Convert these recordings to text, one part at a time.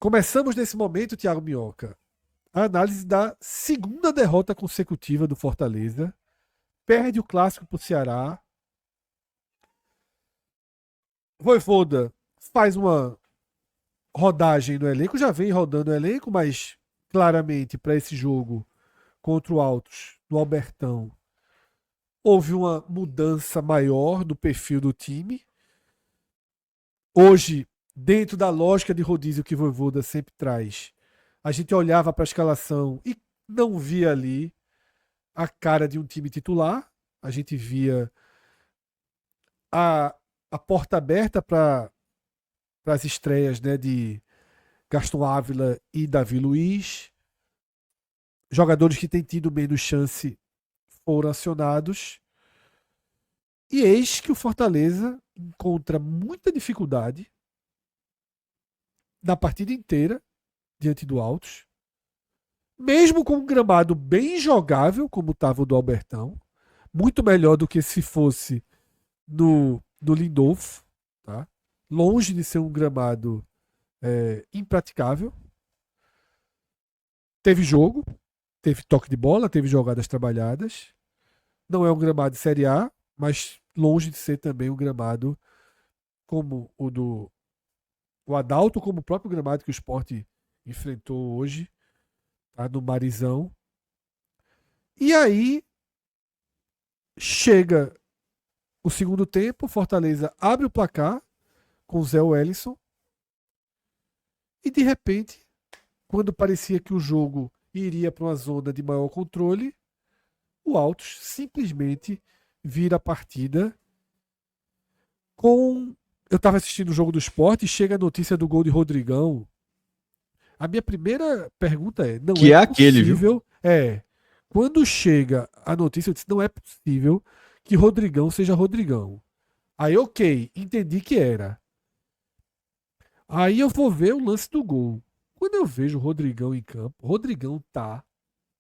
Começamos nesse momento, Thiago Minhoca, a análise da segunda derrota consecutiva do Fortaleza. Perde o clássico para o Ceará. Vojvoda faz uma rodagem no elenco, já vem rodando o elenco, mas claramente para esse jogo contra o Altos, no Albertão, houve uma mudança maior do perfil do time. Hoje, dentro da lógica de rodízio que o Vojvoda sempre traz, a gente olhava para a escalação e não via ali a cara de um time titular. A gente via a porta aberta para as estreias, né, de Gaston Ávila e Davi Luiz. Jogadores que têm tido menos chance foram acionados. E eis que o Fortaleza encontra muita dificuldade na partida inteira diante do Altos. Mesmo com um gramado bem jogável, como estava o do Albertão. Muito melhor do que se fosse no Lindolfo. Tá? Longe de ser um gramado impraticável. Teve jogo, teve toque de bola, teve jogadas trabalhadas. Não é um gramado de Série A, mas longe de ser também um gramado como o Adalto, como o próprio gramado que o Sport enfrentou hoje, tá, no Marizão. E aí chega o segundo tempo, Fortaleza abre o placar com o Zé Wellison e de repente, quando parecia que o jogo iria para uma zona de maior controle, o Altos simplesmente vira a partida com... Eu estava assistindo o jogo do Sport e chega a notícia do gol de Rodrigão. A minha primeira pergunta é: não Que é é aquele, viu? possível. Quando chega a notícia, eu disse: não é possível que Rodrigão seja Rodrigão. Aí, ok, entendi que era. Aí eu vou ver o lance do gol. Quando eu vejo o Rodrigão em campo, o Rodrigão tá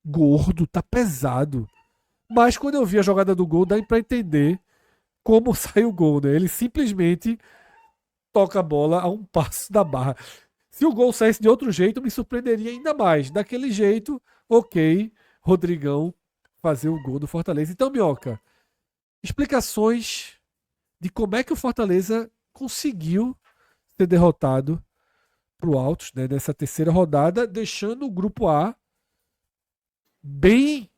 gordo, tá pesado. Mas quando eu vi a jogada do gol, dá pra entender como sai o gol, né? Ele simplesmente toca a bola a um passo da barra. Se o gol saísse de outro jeito, me surpreenderia ainda mais. Daquele jeito, ok, Rodrigão fazer o gol do Fortaleza. Então, Minhoca, explicações de como é que o Fortaleza conseguiu ser derrotado pro Altos, né, nessa terceira rodada, deixando o grupo A bem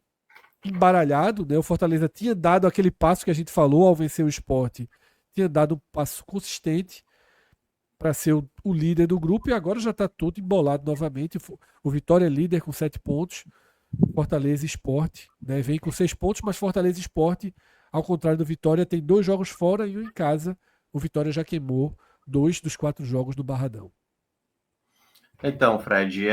embaralhado, né? O Fortaleza tinha dado aquele passo que a gente falou ao vencer o Sport, tinha dado um passo consistente para ser o líder do grupo e agora já está todo embolado novamente. O Vitória é líder com 7 pontos, Fortaleza e Sport, né? Vem com 6 pontos, mas Fortaleza e Sport, ao contrário do Vitória, tem 2 jogos fora e um em casa. O Vitória já queimou 2 dos 4 jogos do Barradão. Então, Fred,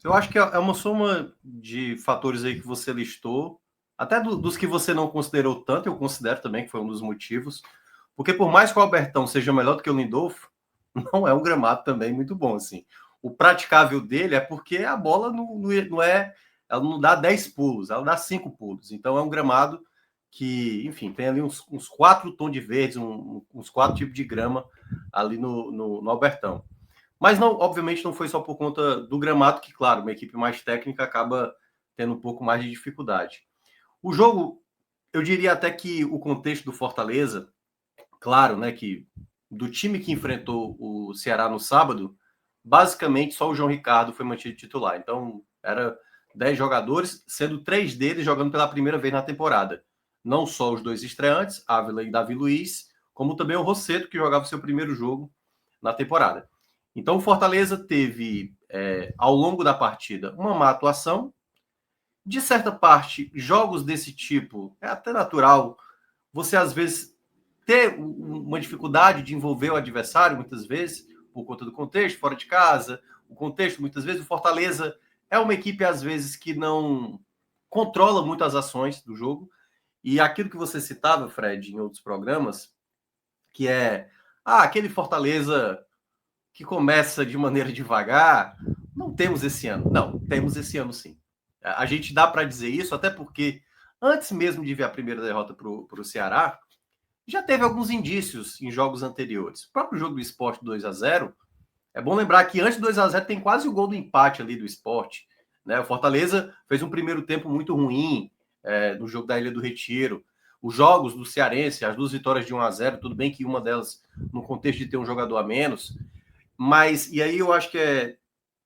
eu acho que é uma soma de fatores aí que você listou, até dos que você não considerou tanto, eu considero também que foi um dos motivos, porque por mais que o Albertão seja melhor do que o Lindolfo, não é um gramado também muito bom, assim. O praticável dele é porque a bola não é, ela não dá 10 pulos, ela dá 5 pulos, então é um gramado que, enfim, tem ali uns 4 tons de verdes, uns 4 tipos de grama ali no Albertão. Mas não, obviamente não foi só por conta do gramado, que, claro, uma equipe mais técnica acaba tendo um pouco mais de dificuldade. O jogo, eu diria até que o contexto do Fortaleza, claro, né, que do time que enfrentou o Ceará no sábado, basicamente só o João Ricardo foi mantido titular. Então, era 10 jogadores, sendo 3 deles jogando pela primeira vez na temporada. Não só os 2 estreantes, Ávila e Davi Luiz, como também o Rosseto, que jogava o seu primeiro jogo na temporada. Então, o Fortaleza teve, ao longo da partida, uma má atuação. De certa parte, jogos desse tipo, é até natural você, às vezes, ter uma dificuldade de envolver o adversário, muitas vezes, por conta do contexto, fora de casa, o contexto, muitas vezes, o Fortaleza é uma equipe, às vezes, que não controla muito as ações do jogo. E aquilo que você citava, Fred, em outros programas, que é aquele Fortaleza que começa de maneira devagar, não temos esse ano. Não, temos esse ano sim. A gente dá para dizer isso, até porque antes mesmo de ver a primeira derrota para o Ceará, já teve alguns indícios em jogos anteriores. O próprio jogo do Sport 2-0 É bom lembrar que antes do 2-0 tem quase o gol do empate ali do Sport, né? O Fortaleza fez um primeiro tempo muito ruim no jogo da Ilha do Retiro. Os jogos do Cearense, as 2 vitórias de 1-0, tudo bem que uma delas no contexto de ter um jogador a menos, mas, e aí eu acho que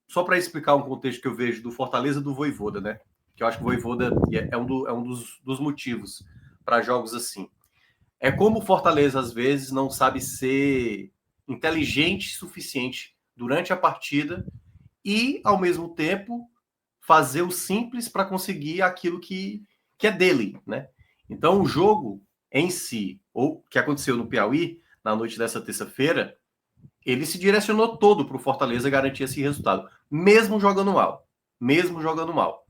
só para explicar um contexto que eu vejo do Fortaleza do Vojvoda, né? Que eu acho que o Vojvoda é um dos motivos para jogos assim. É como o Fortaleza, às vezes, não sabe ser inteligente o suficiente durante a partida e, ao mesmo tempo, fazer o simples para conseguir aquilo que é dele, né? Então, o jogo em si, ou que aconteceu no Piauí, na noite dessa terça-feira, ele se direcionou todo para o Fortaleza garantir esse resultado, mesmo jogando mal. Mesmo jogando mal.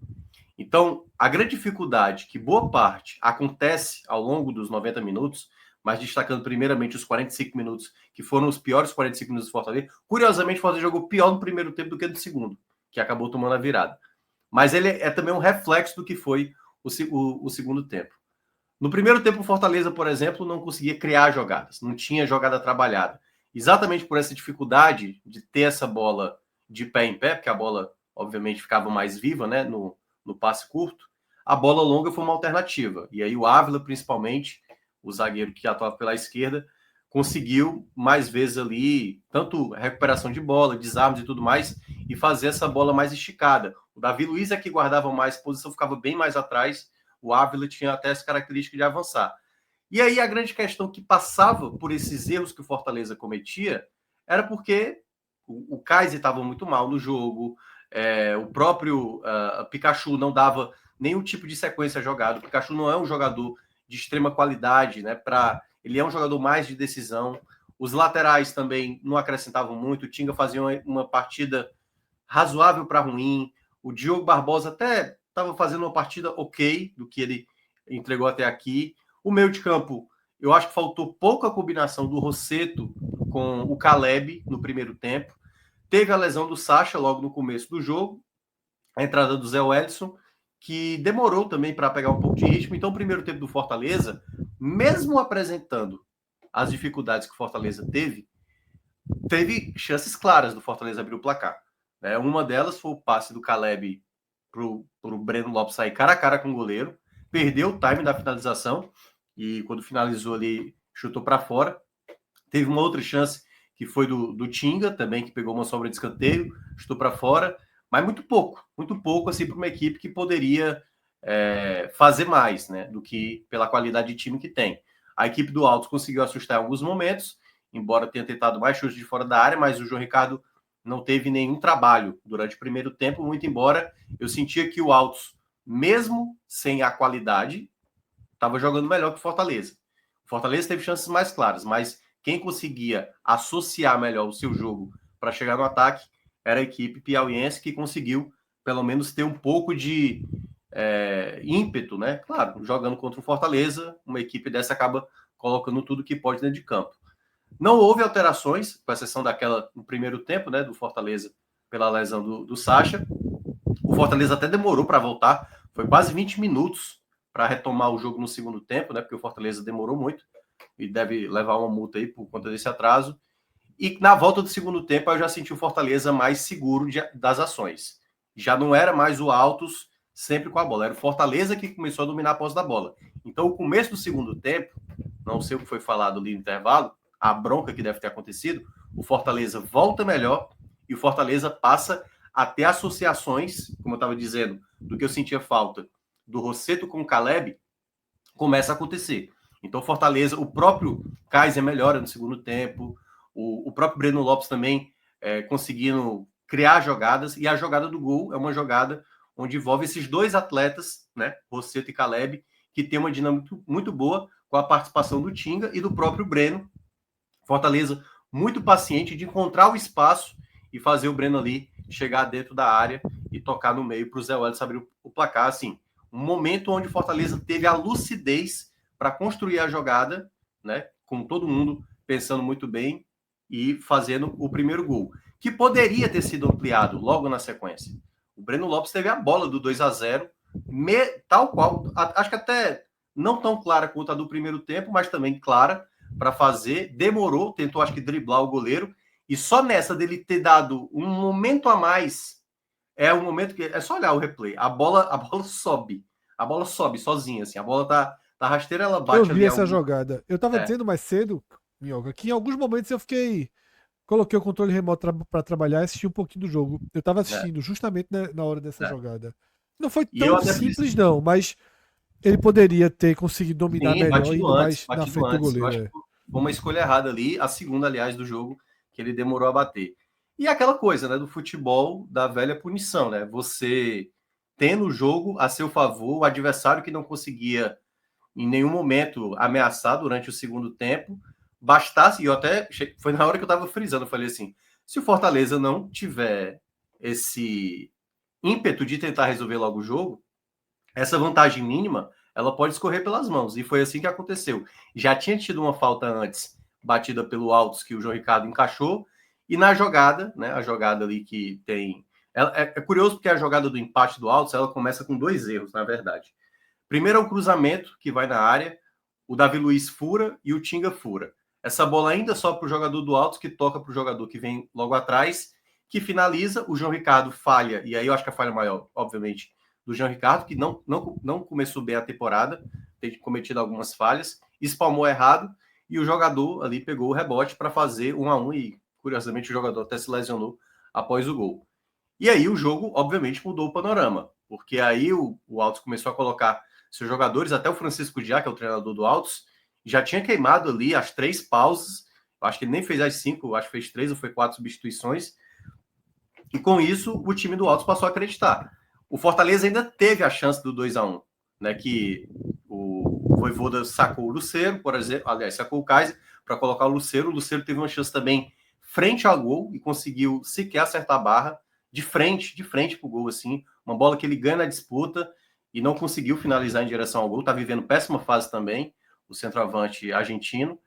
Então, a grande dificuldade que boa parte acontece ao longo dos 90 minutos, mas destacando primeiramente os 45 minutos, que foram os piores 45 minutos do Fortaleza. Curiosamente, o Fortaleza jogou pior no primeiro tempo do que no segundo, que acabou tomando a virada. Mas ele é também um reflexo do que foi o segundo tempo. No primeiro tempo, o Fortaleza, por exemplo, não conseguia criar jogadas, não tinha jogada trabalhada. Exatamente por essa dificuldade de ter essa bola de pé em pé, porque a bola, obviamente, ficava mais viva, né, no passe curto, a bola longa foi uma alternativa. E aí o Ávila, principalmente, o zagueiro que atuava pela esquerda, conseguiu mais vezes ali, tanto recuperação de bola, desarmes e tudo mais, e fazer essa bola mais esticada. O Davi Luiz é que guardava mais posição, ficava bem mais atrás. O Ávila tinha até essa característica de avançar. E aí a grande questão que passava por esses erros que o Fortaleza cometia era porque o Kaiser estava muito mal no jogo, o próprio Pikachu não dava nenhum tipo de sequência jogada. O Pikachu não é um jogador de extrema qualidade, né? Ele é um jogador mais de decisão. Os laterais também não acrescentavam muito. O Tinga fazia uma partida razoável para ruim. O Diogo Barbosa até estava fazendo uma partida ok do que ele entregou até aqui. O meio de campo, eu acho que faltou pouca combinação do Rossetto com o Caleb no primeiro tempo. Teve a lesão do Sacha logo no começo do jogo, a entrada do Zé Wellison, que demorou também para pegar um pouco de ritmo. Então, o primeiro tempo do Fortaleza, mesmo apresentando as dificuldades que o Fortaleza teve chances claras do Fortaleza abrir o placar. Uma delas foi o passe do Caleb para o Breno Lopes sair cara a cara com o goleiro, perdeu o time da finalização e quando finalizou ali, chutou para fora. Teve uma outra chance que foi do Tinga também, que pegou uma sobra de escanteio, chutou para fora, mas muito pouco assim para uma equipe que poderia fazer mais, né, do que pela qualidade de time que tem. A equipe do Altos conseguiu assustar em alguns momentos, embora tenha tentado mais chutes de fora da área, mas o João Ricardo não teve nenhum trabalho durante o primeiro tempo, muito embora eu sentia que o Altos, mesmo sem a qualidade, estava jogando melhor que o Fortaleza. O Fortaleza teve chances mais claras, mas quem conseguia associar melhor o seu jogo para chegar no ataque era a equipe piauiense, que conseguiu pelo menos ter um pouco de ímpeto, né? Claro, jogando contra o Fortaleza, uma equipe dessa acaba colocando tudo que pode dentro de campo. Não houve alterações, com exceção daquela no primeiro tempo, né, do Fortaleza, pela lesão do Sacha. O Fortaleza até demorou para voltar, foi quase 20 minutos para retomar o jogo no segundo tempo, né, porque o Fortaleza demorou muito e deve levar uma multa aí por conta desse atraso. E na volta do segundo tempo eu já senti o Fortaleza mais seguro das ações. Já não era mais o Altos sempre com a bola, era o Fortaleza que começou a dominar a posse da bola. Então o começo do segundo tempo, não sei o que foi falado ali no intervalo, a bronca que deve ter acontecido, o Fortaleza volta melhor e o Fortaleza passa a ter associações, como eu estava dizendo, do que eu sentia falta do Rossetto com o Caleb, começa a acontecer. Então, Fortaleza, o próprio Kaiser melhora no segundo tempo, o próprio Breno Lopes também conseguindo criar jogadas, e a jogada do gol é uma jogada onde envolve esses dois atletas, né, Rossetto e Caleb, que tem uma dinâmica muito boa com a participação do Tinga e do próprio Breno. Fortaleza muito paciente de encontrar o espaço e fazer o Breno ali chegar dentro da área e tocar no meio para o Zé Wellison abrir o placar. Assim, um momento onde Fortaleza teve a lucidez para construir a jogada, né, com todo mundo pensando muito bem e fazendo o primeiro gol, que poderia ter sido ampliado logo na sequência. O Breno Lopes teve a bola do 2-0, tal qual, acho que até não tão clara quanto a do primeiro tempo, mas também clara para fazer, demorou, tentou acho que driblar o goleiro, E só nessa dele ter dado um momento a mais, é um momento que é só olhar o replay. A bola sobe. A bola sobe sozinha, assim. A bola tá rasteira, ela Eu bate vi ali essa algum. jogada. Eu tava É, dizendo mais cedo, Minhoca, que em alguns momentos eu fiquei. Coloquei o controle remoto pra trabalhar e assisti um pouquinho do jogo. Eu tava é, assistindo justamente na hora dessa é. jogada. Não foi E eu tão até fiz. simples, não, mas ele poderia ter conseguido dominar Sim, melhor, batido indo antes, mais na batido frente do antes. Eu goleiro. acho que É. foi uma escolha errada ali, a segunda, aliás, do jogo, que ele demorou a bater. E aquela coisa, né, do futebol da velha punição, né? Você tendo o jogo a seu favor, o adversário que não conseguia em nenhum momento ameaçar durante o segundo tempo, bastasse, e eu até foi na hora que eu estava frisando, eu falei assim, se o Fortaleza não tiver esse ímpeto de tentar resolver logo o jogo, essa vantagem mínima, ela pode escorrer pelas mãos. E foi assim que aconteceu. Já tinha tido uma falta antes, batida pelo Altos, que o João Ricardo encaixou. E na jogada, né, a jogada ali que tem... É curioso porque a jogada do empate do Altos, ela começa com dois erros, na verdade. Primeiro é o cruzamento, que vai na área. O Davi Luiz fura e o Tinga fura. Essa bola ainda só para o jogador do Altos, que toca para o jogador que vem logo atrás, que finaliza. O João Ricardo falha, e aí eu acho que a falha maior, obviamente, do João Ricardo, que não começou bem a temporada, tem cometido algumas falhas, espalmou errado, e o jogador ali pegou o rebote para fazer 1-1, e curiosamente o jogador até se lesionou após o gol. E aí o jogo, obviamente, mudou o panorama, porque aí o Altos começou a colocar seus jogadores, até o Francisco Diá, que é o treinador do Altos, já tinha queimado ali as 3 pausas, eu acho que ele nem fez as 5, acho que fez 3 ou foi 4 substituições, e com isso o time do Altos passou a acreditar. O Fortaleza ainda teve a chance do 2-1, né, que o Vojvoda sacou o Lucero, por exemplo, aliás, sacou o Kaiser para colocar o Lucero teve uma chance também frente ao gol e conseguiu sequer acertar a barra, de frente pro gol, assim, uma bola que ele ganha na disputa e não conseguiu finalizar em direção ao gol, tá vivendo péssima fase também, o centroavante argentino.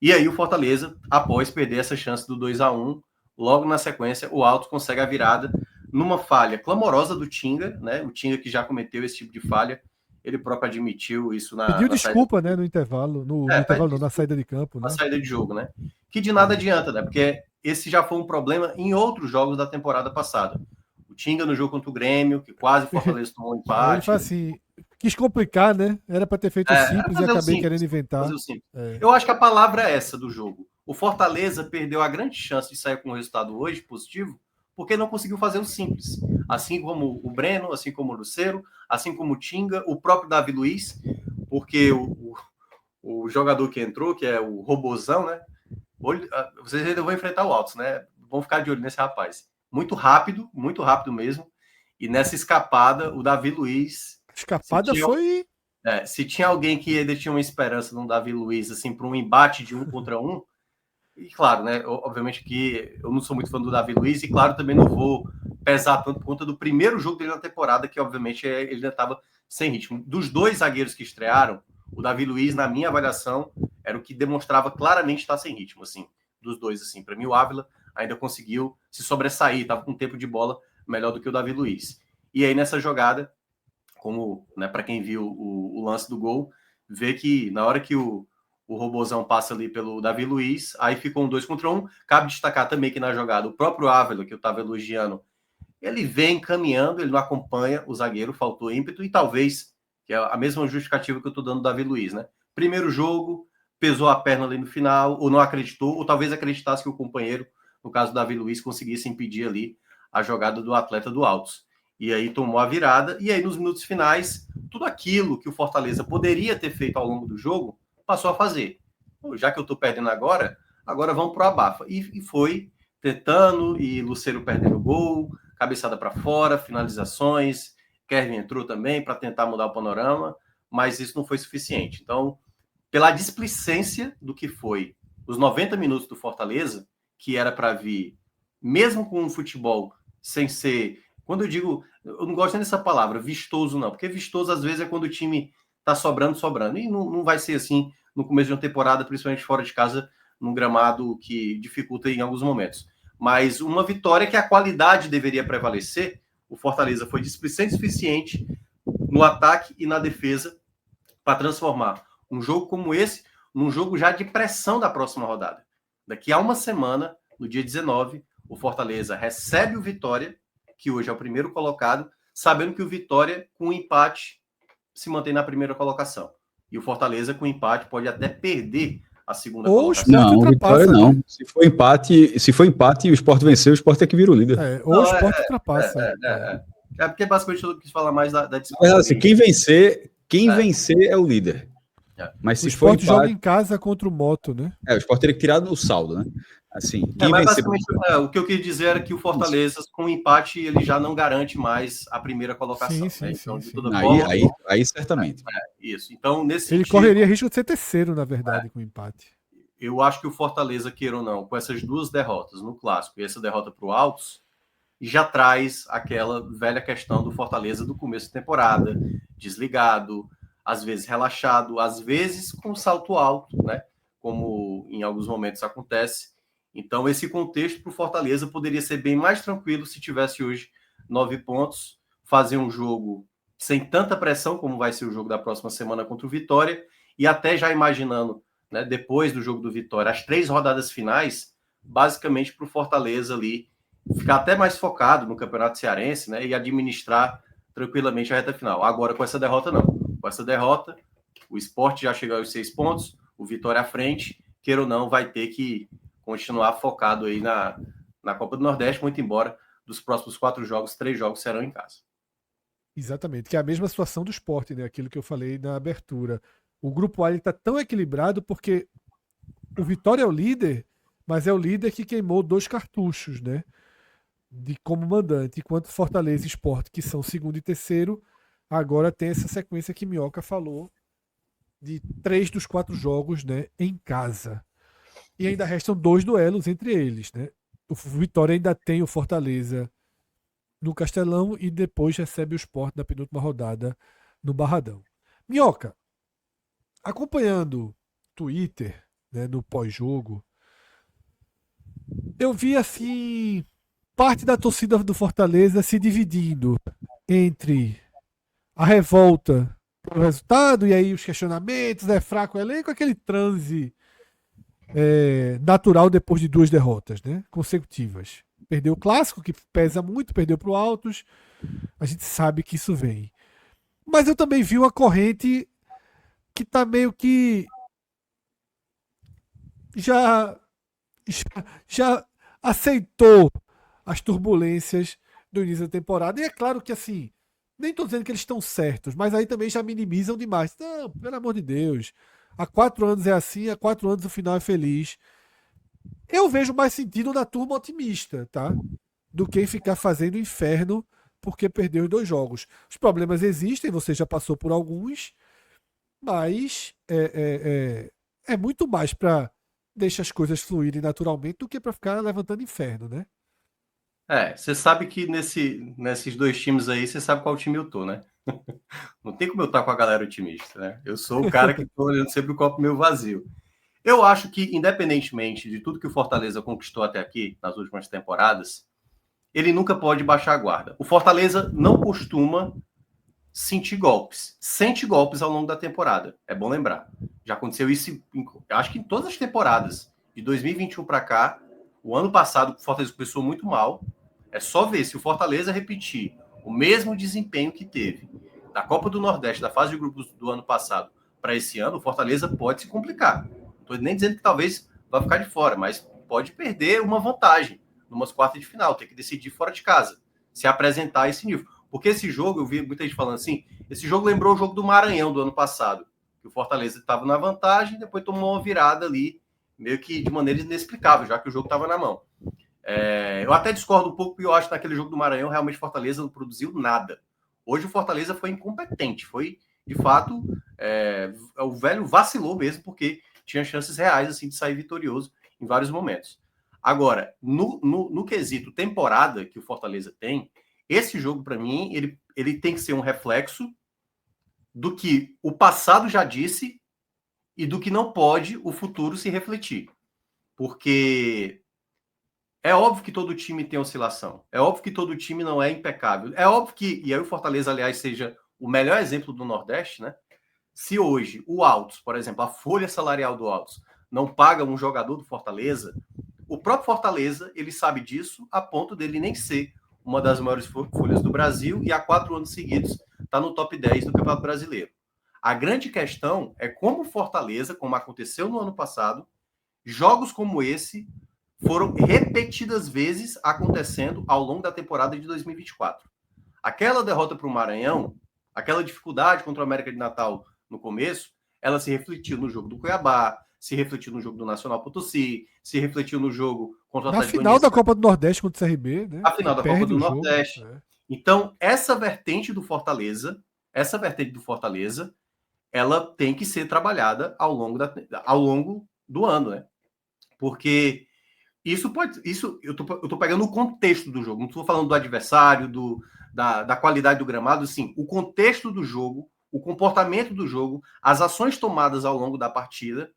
E aí o Fortaleza, após perder essa chance do 2-1, logo na sequência, o Alto consegue a virada numa falha clamorosa do Tinga, né? O Tinga que já cometeu esse tipo de falha, ele próprio admitiu isso Pediu na saída desculpa, né, no intervalo. No pede intervalo não, na desculpa saída de campo, na né? saída de jogo, né? Que de nada É. adianta, né? Porque esse já foi um problema em outros jogos da temporada passada. O Tinga no jogo contra o Grêmio, que quase o Fortaleza tomou um Aí ele empate. fala assim, quis complicar, né? Era pra ter feito o Era simples e fazer o acabei querendo simples. Fazer inventar. o simples. É. Eu acho que a palavra é essa do jogo. O Fortaleza perdeu a grande chance de sair com um resultado hoje positivo porque não conseguiu fazer o simples. Assim como o Breno, assim como o Lucero, assim como o Tinga, o próprio Davi Luiz, porque o jogador que entrou, que é o Robozão, né? Vocês ainda vão enfrentar o Altos, né? Vão ficar de olho nesse rapaz. Muito rápido mesmo. E nessa escapada, o Davi Luiz, A se escapada tinha foi. se tinha alguém que ainda tinha uma esperança no Davi Luiz, assim, para um embate de 1 contra 1, e claro, né, obviamente que eu não sou muito fã do Davi Luiz, e claro, também não vou pesar tanto por conta do primeiro jogo dele na temporada, que obviamente ele ainda estava sem ritmo. Dos dois zagueiros que estrearam, o Davi Luiz, na minha avaliação, era o que demonstrava claramente estar sem ritmo, assim, dos dois, assim. Para mim, o Ávila ainda conseguiu se sobressair, estava com um tempo de bola melhor do que o Davi Luiz. E aí, nessa jogada, como, né, para quem viu o lance do gol, vê que na hora que o Robozão passa ali pelo Davi Luiz, aí ficou um 2 contra 1. Cabe destacar também que na jogada, o próprio Ávila, que eu estava elogiando, ele vem caminhando, ele não acompanha o zagueiro, faltou ímpeto, e talvez, que é a mesma justificativa que eu estou dando do Davi Luiz, né? Primeiro jogo, pesou a perna ali no final, ou não acreditou, ou talvez acreditasse que o companheiro, no caso do Davi Luiz, conseguisse impedir ali a jogada do atleta do Altos. E aí tomou a virada, e aí nos minutos finais, tudo aquilo que o Fortaleza poderia ter feito ao longo do jogo, passou a fazer. Pô, já que eu estou perdendo agora vamos pro abafa. E foi tentando, e Lucero perdendo o gol, cabeçada para fora, finalizações. Kevin entrou também para tentar mudar o panorama, mas isso não foi suficiente. Então, pela displicência do que foi os 90 minutos do Fortaleza, que era para vir, mesmo com um futebol sem ser. Quando eu digo, eu não gosto nem dessa palavra, vistoso, não, porque vistoso às vezes é quando o time tá sobrando, e não vai ser assim no começo de uma temporada, principalmente fora de casa, num gramado que dificulta em alguns momentos. Mas uma vitória que a qualidade deveria prevalecer, o Fortaleza foi displicente o suficiente no ataque e na defesa para transformar um jogo como esse num jogo já de pressão da próxima rodada. Daqui a uma semana, no dia 19, o Fortaleza recebe o Vitória, que hoje é o primeiro colocado, sabendo que o Vitória, com um empate, se mantém na primeira colocação. E o Fortaleza, com empate, pode até perder a segunda colocação. Não, o Vitória né? não. Se for empate e o Sport venceu, o Sport é que vira o líder. Ou o Sport ultrapassa. É porque basicamente eu quis falar mais da disputa. Na verdade, assim, quem vencer é o líder. Mas se o Sport for empate, joga em casa contra o Moto, né? o Sport teria que tirar o saldo, né? Assim, quem mas vencer... basicamente, o que eu queria dizer era que o Fortaleza, com o empate, ele já não garante mais a primeira colocação. Sim, né? Então, sim, de toda forma, aí, aí certamente. Isso. Então, nesse ele sentido, correria risco de ser terceiro, na verdade, com o empate. Eu acho que o Fortaleza, queira ou não, com essas duas derrotas no Clássico e essa derrota para o Altos, já traz aquela velha questão do Fortaleza do começo da temporada, desligado, às vezes relaxado, às vezes com salto alto, né? Como em alguns momentos acontece. Então, esse contexto para o Fortaleza poderia ser bem mais tranquilo se tivesse hoje 9 pontos, fazer um jogo sem tanta pressão, como vai ser o jogo da próxima semana contra o Vitória, e até já imaginando, né, depois do jogo do Vitória, as 3 rodadas finais, basicamente para o Fortaleza ali ficar até mais focado no Campeonato Cearense, né, e administrar tranquilamente a reta final. Agora, com essa derrota, não. Com essa derrota, o Sport já chegou aos 6 pontos, o Vitória à frente, queira ou não, vai ter que continuar focado aí na Copa do Nordeste, muito embora dos próximos 4 jogos, 3 jogos serão em casa. Exatamente, que é a mesma situação do Sport, né? Aquilo que eu falei na abertura. O grupo A está tão equilibrado porque o Vitória é o líder, mas é o líder que queimou 2 cartuchos, né? Como mandante, enquanto Fortaleza e Sport, que são segundo e terceiro, agora tem essa sequência que Minhoca falou de 3 dos 4 jogos, né, em casa. E ainda restam 2 duelos entre eles, né? O Vitória ainda tem o Fortaleza no Castelão e depois recebe o Sport na penúltima rodada no Barradão. Minhoca, acompanhando Twitter, né, no pós-jogo, eu vi assim parte da torcida do Fortaleza se dividindo entre a revolta pelo resultado e aí os questionamentos, é fraco o elenco, aquele transe natural depois de 2 derrotas, né, consecutivas. Perdeu o clássico, que pesa muito, perdeu para o Altos. A gente sabe que isso vem. Mas eu também vi uma corrente que está meio que já aceitou as turbulências do início da temporada. E é claro que assim, nem estou dizendo que eles estão certos, mas aí também já minimizam demais. Não, pelo amor de Deus. Há 4 anos é assim, há 4 anos o final é feliz. Eu vejo mais sentido na turma otimista, tá? Do que ficar fazendo inferno porque perdeu os 2 jogos. Os problemas existem, você já passou por alguns, mas é muito mais para deixar as coisas fluírem naturalmente do que para ficar levantando inferno, né? Você sabe que nesses 2 times aí, você sabe qual time eu tô, né? Não tem como eu estar com a galera otimista, né? Eu sou o cara que tô olhando sempre o copo meio vazio. Eu acho que, independentemente de tudo que o Fortaleza conquistou até aqui, nas últimas temporadas, ele nunca pode baixar a guarda. O Fortaleza não costuma sentir golpes. Sente golpes ao longo da temporada. É bom lembrar. Já aconteceu isso, acho que em todas as temporadas. De 2021 para cá, o ano passado, o Fortaleza começou muito mal. É só ver se o Fortaleza repetir o mesmo desempenho que teve da Copa do Nordeste, da fase de grupos do ano passado para esse ano, o Fortaleza pode se complicar. Não estou nem dizendo que talvez vá ficar de fora, mas pode perder uma vantagem numas quartas de final, ter que decidir fora de casa, se apresentar a esse nível. Porque esse jogo, eu vi muita gente falando assim, esse jogo lembrou o jogo do Maranhão do ano passado, que o Fortaleza estava na vantagem, depois tomou uma virada ali, meio que de maneira inexplicável, já que o jogo estava na mão. Eu até discordo um pouco, porque eu acho que naquele jogo do Maranhão, realmente, o Fortaleza não produziu nada. Hoje o Fortaleza foi incompetente, foi, de fato, o velho vacilou mesmo, porque tinha chances reais assim de sair vitorioso em vários momentos. Agora, no quesito temporada que o Fortaleza tem, esse jogo, para mim, ele tem que ser um reflexo do que o passado já disse e do que não pode o futuro se refletir. Porque é óbvio que todo time tem oscilação. É óbvio que todo time não é impecável. É óbvio que, e aí o Fortaleza, aliás, seja o melhor exemplo do Nordeste, né? Se hoje o Altos, por exemplo, a folha salarial do Altos não paga um jogador do Fortaleza, o próprio Fortaleza, ele sabe disso, a ponto dele nem ser uma das maiores folhas do Brasil e há 4 anos seguidos está no top 10 do Campeonato Brasileiro. A grande questão é como Fortaleza, como aconteceu no ano passado, jogos como esse foram repetidas vezes acontecendo ao longo da temporada de 2024. Aquela derrota para o Maranhão, aquela dificuldade contra o América de Natal no começo, ela se refletiu no jogo do Cuiabá, se refletiu no jogo do Nacional Potosí, se refletiu no jogo contra o Atlético Goianiense. Na final da Copa do Nordeste contra o CRB, né? A final da Copa do Nordeste. Então, essa vertente do Fortaleza, ela tem que ser trabalhada ao longo do ano, né? Porque eu tô pegando o contexto do jogo, não estou falando do adversário, da qualidade do gramado, sim, o contexto do jogo, o comportamento do jogo, as ações tomadas ao longo da partida.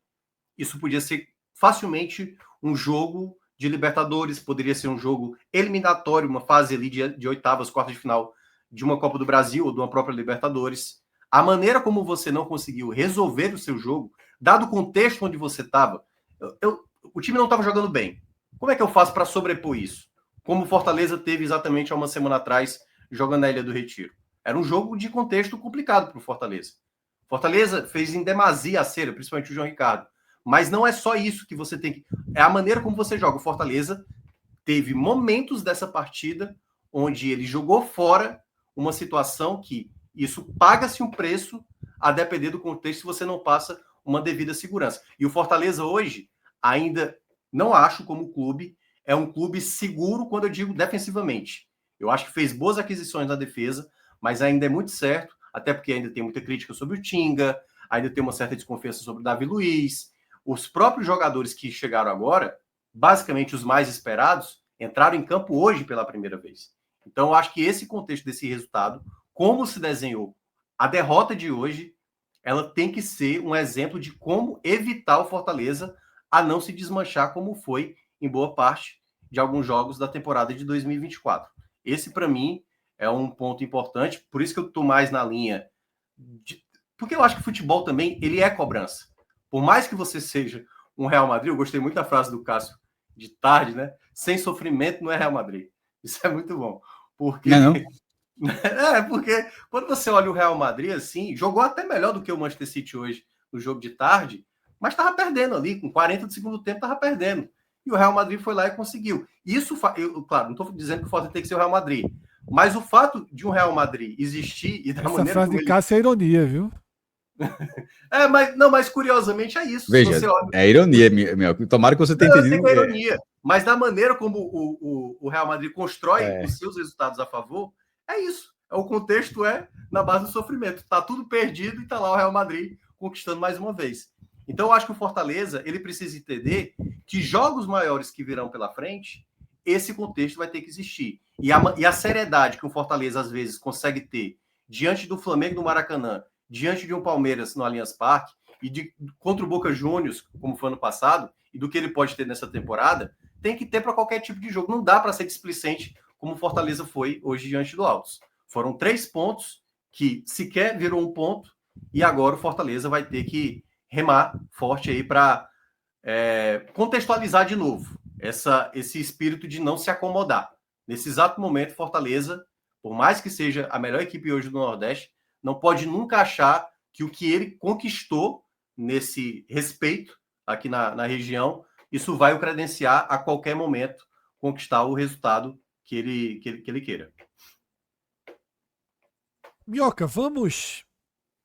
Isso podia ser facilmente um jogo de Libertadores, poderia ser um jogo eliminatório, uma fase ali de oitavas, quartas de final de uma Copa do Brasil ou de uma própria Libertadores. A maneira como você não conseguiu resolver o seu jogo, dado o contexto onde você estava, o time não estava jogando bem. Como é que eu faço para sobrepor isso? Como o Fortaleza teve exatamente há uma semana atrás, jogando na Ilha do Retiro. Era um jogo de contexto complicado para o Fortaleza. Fortaleza fez em demasia a cera, principalmente o João Ricardo. Mas não é só isso que você tem que... É a maneira como você joga. O Fortaleza teve momentos dessa partida onde ele jogou fora uma situação que isso paga-se um preço a depender do contexto se você não passa uma devida segurança. E o Fortaleza hoje ainda não acho como clube, é um clube seguro quando eu digo defensivamente. Eu acho que fez boas aquisições na defesa, mas ainda é muito certo, até porque ainda tem muita crítica sobre o Tinga, ainda tem uma certa desconfiança sobre o Davi Luiz. Os próprios jogadores que chegaram agora, basicamente os mais esperados, entraram em campo hoje pela primeira vez. Então, eu acho que esse contexto desse resultado, como se desenhou a derrota de hoje, ela tem que ser um exemplo de como evitar o Fortaleza a não se desmanchar como foi em boa parte de alguns jogos da temporada de 2024. Esse, para mim, é um ponto importante, por isso que eu estou mais na linha porque eu acho que o futebol também, ele é cobrança. Por mais que você seja um Real Madrid, eu gostei muito da frase do Cássio de tarde, né? Sem sofrimento não é Real Madrid. Isso é muito bom. Porque... Não. Porque quando você olha o Real Madrid, assim, jogou até melhor do que o Manchester City hoje no jogo de tarde, mas estava perdendo ali, com 40 do segundo tempo, estava perdendo. E o Real Madrid foi lá e conseguiu. Isso, claro, não estou dizendo que o Fortaleza tem que ser o Real Madrid, mas o fato de um Real Madrid existir e da essa maneira frase como de Cássio é ironia, viu? mas curiosamente é isso. Veja, olha... é ironia, meu. Tomara que você tenha entendido. É ironia, mas da maneira como o Real Madrid constrói os seus resultados a favor, é isso. O contexto é na base do sofrimento. Tá tudo perdido e tá lá o Real Madrid conquistando mais uma vez. Então eu acho que o Fortaleza, ele precisa entender que jogos maiores que virão pela frente, esse contexto vai ter que existir. E a seriedade que o Fortaleza às vezes consegue ter diante do Flamengo no Maracanã, diante de um Palmeiras no Allianz Parque e contra o Boca Juniors, como foi ano passado, e do que ele pode ter nessa temporada, tem que ter para qualquer tipo de jogo. Não dá para ser displicente como o Fortaleza foi hoje diante do Altos. Foram 3 pontos que sequer virou um ponto e agora o Fortaleza vai ter que remar forte aí para contextualizar de novo esse espírito de não se acomodar. Nesse exato momento, Fortaleza, por mais que seja a melhor equipe hoje do Nordeste, não pode nunca achar que o que ele conquistou nesse respeito aqui na região, isso vai o credenciar a qualquer momento conquistar o resultado que ele queira. Minhoca, vamos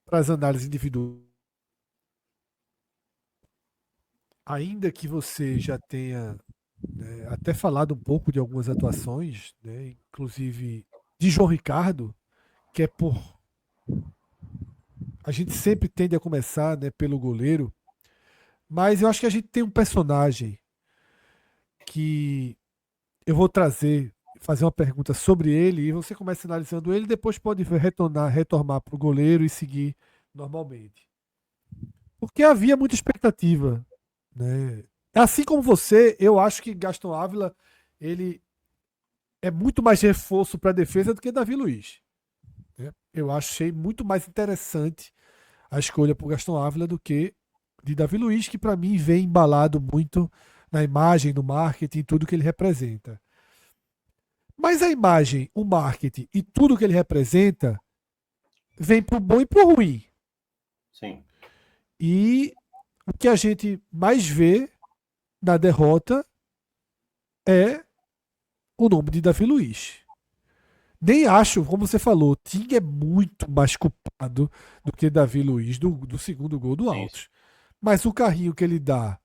para as análises individuais. Ainda que você já tenha até falado um pouco de algumas atuações, né, inclusive de João Ricardo, que é por... A gente sempre tende a começar, né, pelo goleiro, mas eu acho que a gente tem um personagem que eu vou fazer uma pergunta sobre ele e você começa analisando ele, depois pode retornar para o goleiro e seguir normalmente. Porque havia muita expectativa, né? Assim como você, eu acho que Gaston Ávila ele é muito mais reforço para a defesa do que Davi Luiz. Né? Eu achei muito mais interessante a escolha por Gaston Ávila do que de Davi Luiz, que para mim vem embalado muito na imagem, no marketing, tudo que ele representa. Mas a imagem, o marketing e tudo que ele representa vem pro bom e pro ruim. Sim. E o que a gente mais vê na derrota é o nome de Davi Luiz. Nem acho, como você falou, Ting é muito mais culpado do que Davi Luiz do segundo gol do Altos. Mas o carrinho que ele dá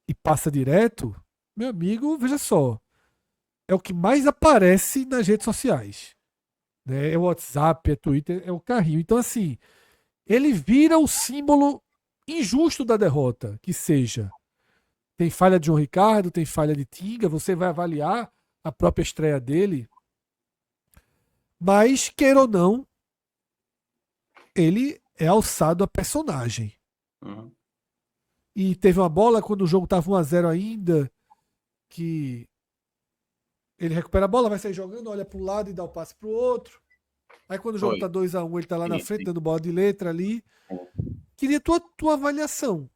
e passa direto, meu amigo, veja só, é o que mais aparece nas redes sociais. Né? É o WhatsApp, é Twitter, é o carrinho. Então, assim, ele vira o símbolo injusto da derrota, que seja. Tem falha de João Ricardo, tem falha de Tinga, você vai avaliar a própria estreia dele. Mas, queira ou não, ele é alçado a personagem. Uhum. E teve uma bola quando o jogo estava 1-0 ainda, que ele recupera a bola, vai sair jogando, olha para um lado e dá o passe para o outro. Aí quando o jogo tá 2-1, ele tá lá na frente, dando bola de letra ali. Queria tua avaliação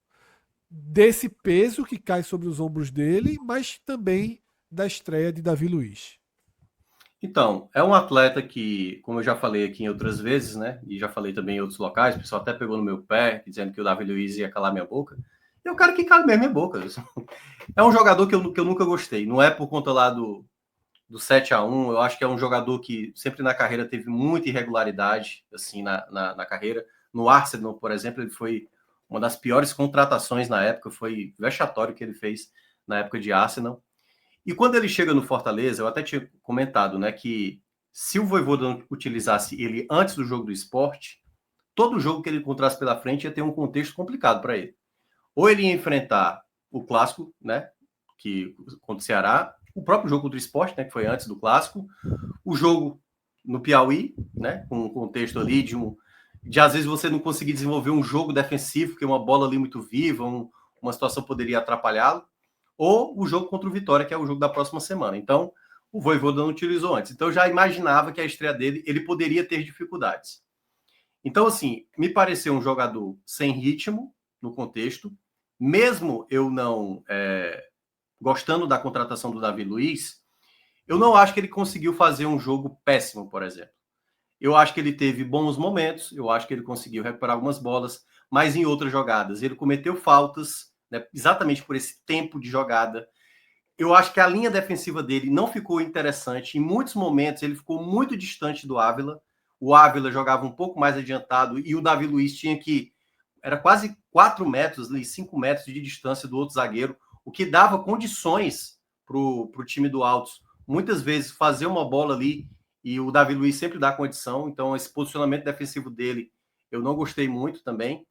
desse peso que cai sobre os ombros dele, mas também da estreia de Davi Luiz. Então, é um atleta que, como eu já falei aqui em outras vezes, né? E já falei também em outros locais, o pessoal até pegou no meu pé, dizendo que o Davi Luiz ia calar minha boca. E é o cara que cala mesmo minha boca. É um jogador que eu nunca gostei. Não é por conta lá do 7-1. Eu acho que é um jogador que sempre na carreira teve muita irregularidade, assim, na carreira. No Arsenal, por exemplo, ele foi uma das piores contratações na época. Foi vexatório que ele fez na época de Arsenal. E quando ele chega no Fortaleza, eu até tinha comentado, né, que se o Vojvoda utilizasse ele antes do jogo do Sport, todo jogo que ele encontrasse pela frente ia ter um contexto complicado para ele. Ou ele ia enfrentar o Clássico, né, que contra o Ceará, o próprio jogo contra o Sport, né, que foi antes do Clássico, o jogo no Piauí, né, com um contexto ali de às vezes você não conseguir desenvolver um jogo defensivo, porque uma bola ali muito viva, uma situação poderia atrapalhá-lo, ou o jogo contra o Vitória, que é o jogo da próxima semana. Então, o Vojvoda não utilizou antes. Então, eu já imaginava que a estreia dele, ele poderia ter dificuldades. Então, assim, me pareceu um jogador sem ritmo no contexto, mesmo eu não gostando da contratação do Davi Luiz, eu não acho que ele conseguiu fazer um jogo péssimo, por exemplo. Eu acho que ele teve bons momentos, eu acho que ele conseguiu recuperar algumas bolas, mas em outras jogadas ele cometeu faltas, né, exatamente por esse tempo de jogada. Eu acho que a linha defensiva dele não ficou interessante. Em muitos momentos ele ficou muito distante do Ávila. O Ávila jogava um pouco mais adiantado e o Davi Luiz tinha que... Era quase 4 metros, 5 metros de distância do outro zagueiro, o que dava condições para o time do Altos muitas vezes fazer uma bola ali, e o Davi Luiz sempre dá condição. Então esse posicionamento defensivo dele eu não gostei muito também.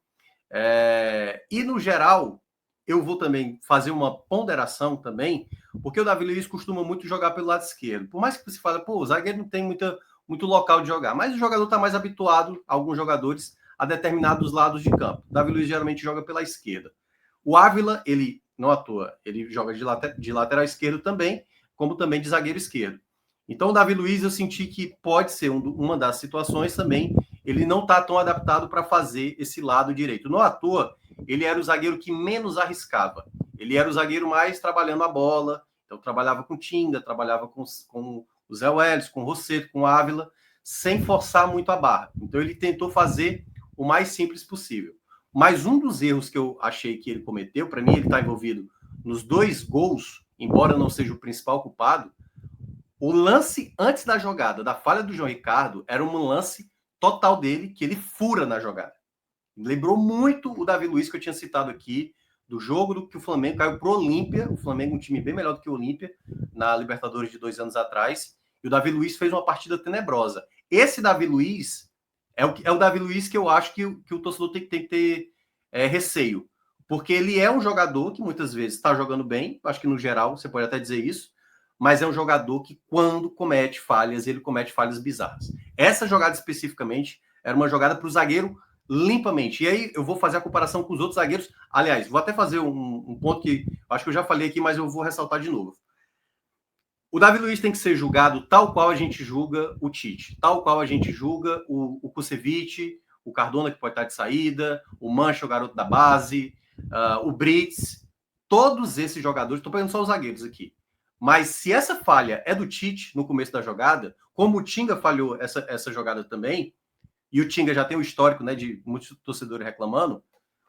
E no geral eu vou também fazer uma ponderação também, porque o Davi Luiz costuma muito jogar pelo lado esquerdo. Por mais que você fale, pô, o zagueiro não tem muito local de jogar, mas o jogador está mais habituado, alguns jogadores, a determinados lados de campo. O Davi Luiz geralmente joga pela esquerda. O Ávila, ele, não à toa, ele joga de lateral esquerdo também, como também de zagueiro esquerdo. Então o Davi Luiz eu senti que pode ser uma das situações também, ele não está tão adaptado para fazer esse lado direito. Não à toa, ele era o zagueiro que menos arriscava. Ele era o zagueiro mais trabalhando a bola. Então, trabalhava com Tinga, trabalhava com o Zé Welles, com o Rosseto, com o Ávila, sem forçar muito a barra. Então, ele tentou fazer o mais simples possível. Mas um dos erros que eu achei que ele cometeu, para mim, ele está envolvido nos 2 gols, embora não seja o principal culpado. O lance antes da jogada, da falha do João Ricardo, era um lance total dele, que ele fura na jogada. Lembrou muito o Davi Luiz que eu tinha citado aqui, do jogo do que o Flamengo caiu pro Olímpia. O Flamengo é um time bem melhor do que o Olímpia, na Libertadores de 2 anos atrás. E o Davi Luiz fez uma partida tenebrosa. Esse Davi Luiz é o Davi Luiz que eu acho que o torcedor tem que ter receio. Porque ele é um jogador que muitas vezes está jogando bem, acho que no geral você pode até dizer isso, mas é um jogador que quando comete falhas, ele comete falhas bizarras. Essa jogada especificamente era uma jogada para o zagueiro limpamente. E aí eu vou fazer a comparação com os outros zagueiros. Aliás, vou até fazer um ponto que acho que eu já falei aqui, mas eu vou ressaltar de novo. O Davi Luiz tem que ser julgado tal qual a gente julga o Tite, tal qual a gente julga o Kusevich, o Cardona, que pode estar de saída, o Mancha, o garoto da base, o Brits. todos esses jogadores, estou pegando só os zagueiros aqui, mas se essa falha é do Tite no começo da jogada, como o Tinga falhou essa jogada também, e o Tinga já tem um histórico, né, de muitos torcedores reclamando,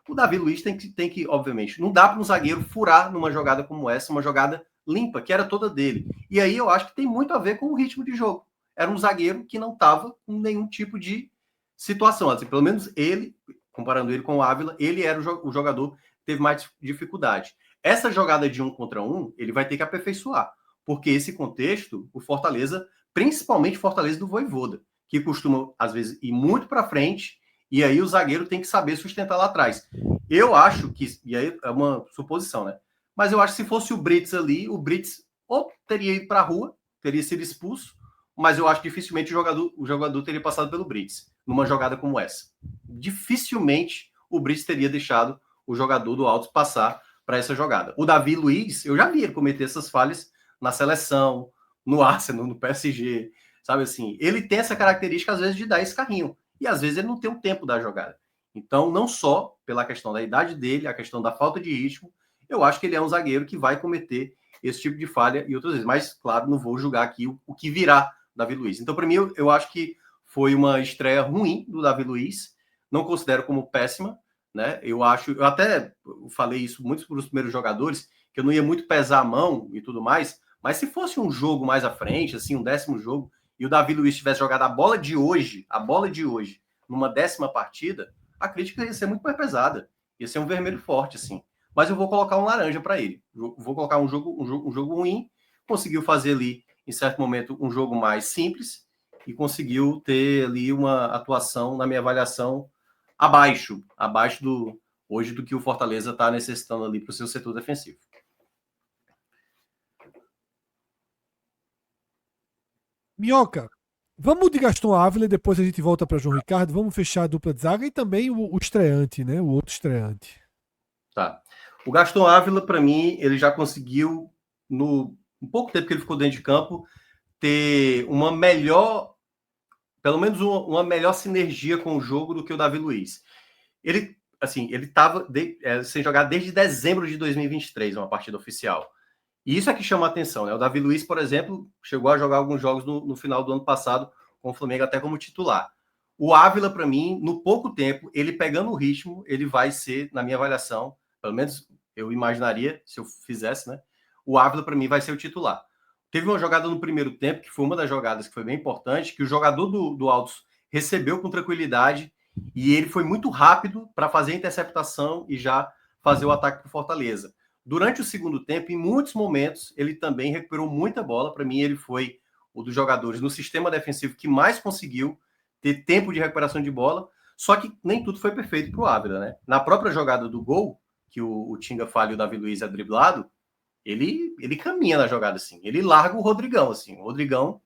o Davi Luiz tem que, obviamente, não dá para um zagueiro furar numa jogada como essa, uma jogada limpa, que era toda dele. E aí eu acho que tem muito a ver com o ritmo de jogo. Era um zagueiro que não estava com nenhum tipo de situação. Assim, pelo menos ele, comparando ele com o Ávila, ele era o jogador que teve mais dificuldade. Essa jogada de 1 contra 1, ele vai ter que aperfeiçoar, porque esse contexto, o Fortaleza, principalmente Fortaleza do Vojvoda, que costuma, às vezes, ir muito para frente, e aí o zagueiro tem que saber sustentar lá atrás. Eu acho que, e aí é uma suposição, né? Mas eu acho que se fosse o Brits ali, o Brits ou teria ido para a rua, teria sido expulso, mas eu acho que dificilmente o jogador teria passado pelo Brits, numa jogada como essa. Dificilmente o Brits teria deixado o jogador do Altos passar para essa jogada. O Davi Luiz, eu já vi ele cometer essas falhas na seleção, no Arsenal, no PSG, sabe assim? Ele tem essa característica, às vezes, de dar esse carrinho. E, às vezes, ele não tem o tempo da jogada. Então, não só pela questão da idade dele, a questão da falta de ritmo, eu acho que ele é um zagueiro que vai cometer esse tipo de falha e outras vezes. Mas, claro, não vou julgar aqui o que virá Davi Luiz. Então, para mim, eu acho que foi uma estreia ruim do Davi Luiz. Não considero como péssima, né? Eu até falei isso muito para os primeiros jogadores, que eu não ia muito pesar a mão e tudo mais, mas se fosse um jogo mais à frente, assim, um 10º jogo, e o Davi Luiz tivesse jogado a bola de hoje, numa 10ª partida, a crítica ia ser muito mais pesada. Ia ser um vermelho forte, assim. Mas eu vou colocar um laranja para ele. Vou colocar um jogo ruim. Conseguiu fazer ali, em certo momento, um jogo mais simples e conseguiu ter ali uma atuação, na minha avaliação, abaixo hoje do que o Fortaleza está necessitando ali para o seu setor defensivo. Minhoca, vamos de Gaston Ávila e depois a gente volta para João Ricardo. Vamos fechar a dupla de zaga e também o estreante, né? O outro estreante. Tá. O Gaston Ávila, para mim, ele já conseguiu, no pouco tempo que ele ficou dentro de campo, ter uma melhor, pelo menos uma melhor sinergia com o jogo do que o Davi Luiz. Ele estava sem jogar desde dezembro de 2023, uma partida oficial. E isso é que chama a atenção, né? O Davi Luiz, por exemplo, chegou a jogar alguns jogos no final do ano passado com o Flamengo até como titular. O Ávila, para mim, no pouco tempo, ele pegando o ritmo, ele vai ser, na minha avaliação, pelo menos eu imaginaria, se eu fizesse, né? O Ávila, para mim, vai ser o titular. Teve uma jogada no primeiro tempo, que foi uma das jogadas que foi bem importante, que o jogador do Altos recebeu com tranquilidade e ele foi muito rápido para fazer a interceptação e já fazer o ataque para o Fortaleza. Durante o segundo tempo, em muitos momentos, ele também recuperou muita bola. Para mim, ele foi um dos jogadores no sistema defensivo que mais conseguiu ter tempo de recuperação de bola. Só que nem tudo foi perfeito para o Ávila, né? Na própria jogada do gol, que o Tinga falha e o Davi Luiz é driblado, ele caminha na jogada, assim. Ele larga o Rodrigão, assim. O Rodrigão,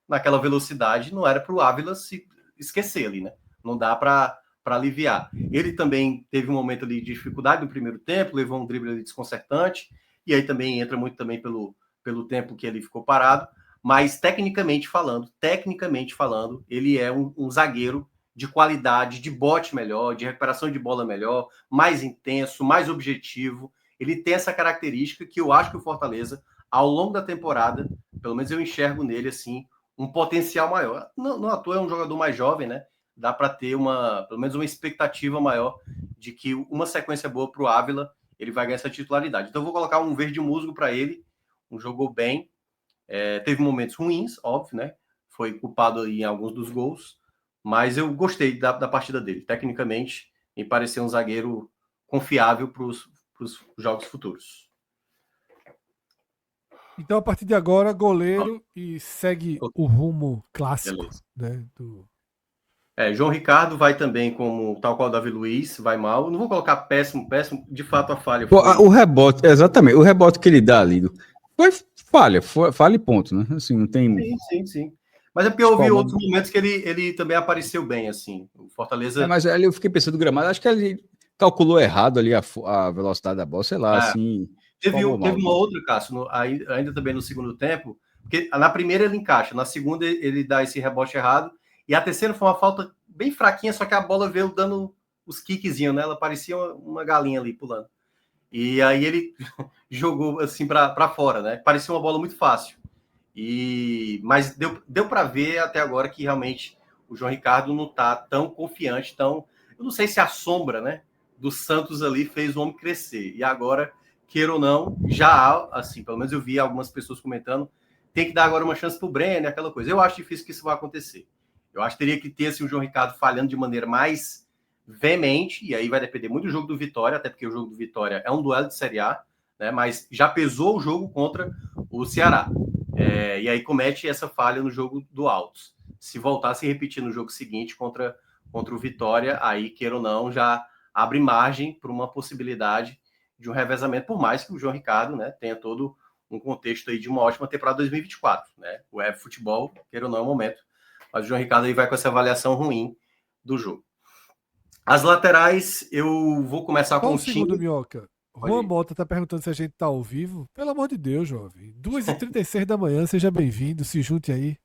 naquela velocidade, não era para o Ávila se esquecer ali, né? Não dá para aliviar. Ele também teve um momento ali de dificuldade no primeiro tempo, levou um drible ali desconcertante, e aí também entra muito também pelo tempo que ele ficou parado, mas tecnicamente falando, ele é um zagueiro de qualidade, de bote melhor, de recuperação de bola melhor, mais intenso, mais objetivo. Ele tem essa característica que eu acho que o Fortaleza, ao longo da temporada, pelo menos eu enxergo nele, assim, um potencial maior. Não à toa é um jogador mais jovem, né? Dá para ter pelo menos uma expectativa maior de que uma sequência boa para o Ávila, ele vai ganhar essa titularidade. Então eu vou colocar um verde musgo para ele, jogou bem, teve momentos ruins, óbvio, né? Foi culpado em alguns dos gols, mas eu gostei da partida dele. Tecnicamente, me pareceu um zagueiro confiável para os jogos futuros. Então, a partir de agora, goleiro e segue o rumo clássico, né? João Ricardo vai também como tal qual o Davi Luiz, vai mal. Não vou colocar péssimo, de fato a falha foi... O rebote, exatamente, o rebote que ele dá ali, foi falha e ponto, né? Assim, não tem... Sim. Mas é porque eu ouvi outros momentos que ele também apareceu bem, assim, o Fortaleza... mas ali eu fiquei pensando no gramado, acho que ele calculou errado ali a velocidade da bola, sei lá, assim... Teve uma outra, Cássio, ainda também no segundo tempo, porque na primeira ele encaixa, na segunda ele dá esse rebote errado, e a terceira foi uma falta bem fraquinha, só que a bola veio dando os kickzinhos, né? Ela parecia uma galinha ali pulando. E aí ele jogou assim para fora, né? Parecia uma bola muito fácil. Mas deu para ver até agora que realmente o João Ricardo não está tão confiante, eu não sei se a sombra, né, do Santos ali fez o homem crescer. E agora, queira ou não, já há, assim, pelo menos eu vi algumas pessoas comentando, tem que dar agora uma chance para o Brenner, aquela coisa. Eu acho difícil que isso vá acontecer. Eu acho que teria que ter assim, o João Ricardo falhando de maneira mais veemente, e aí vai depender muito do jogo do Vitória, até porque o jogo do Vitória é um duelo de Série A, né, mas já pesou o jogo contra o Ceará. E aí comete essa falha no jogo do Altos. Se voltar a se repetir no jogo seguinte contra o Vitória, aí, queira ou não, já abre margem para uma possibilidade de um revezamento, por mais que o João Ricardo, né, tenha todo um contexto aí de uma ótima temporada 2024. Né? O futebol, queira ou não, é o momento. Mas o João Ricardo aí vai com essa avaliação ruim do jogo. As laterais, eu vou começar Só com um o segundo, time. Minhoca. Juan Mota tá perguntando se a gente tá ao vivo. Pelo amor de Deus, jovem. 2h36 da manhã, seja bem-vindo, se junte aí.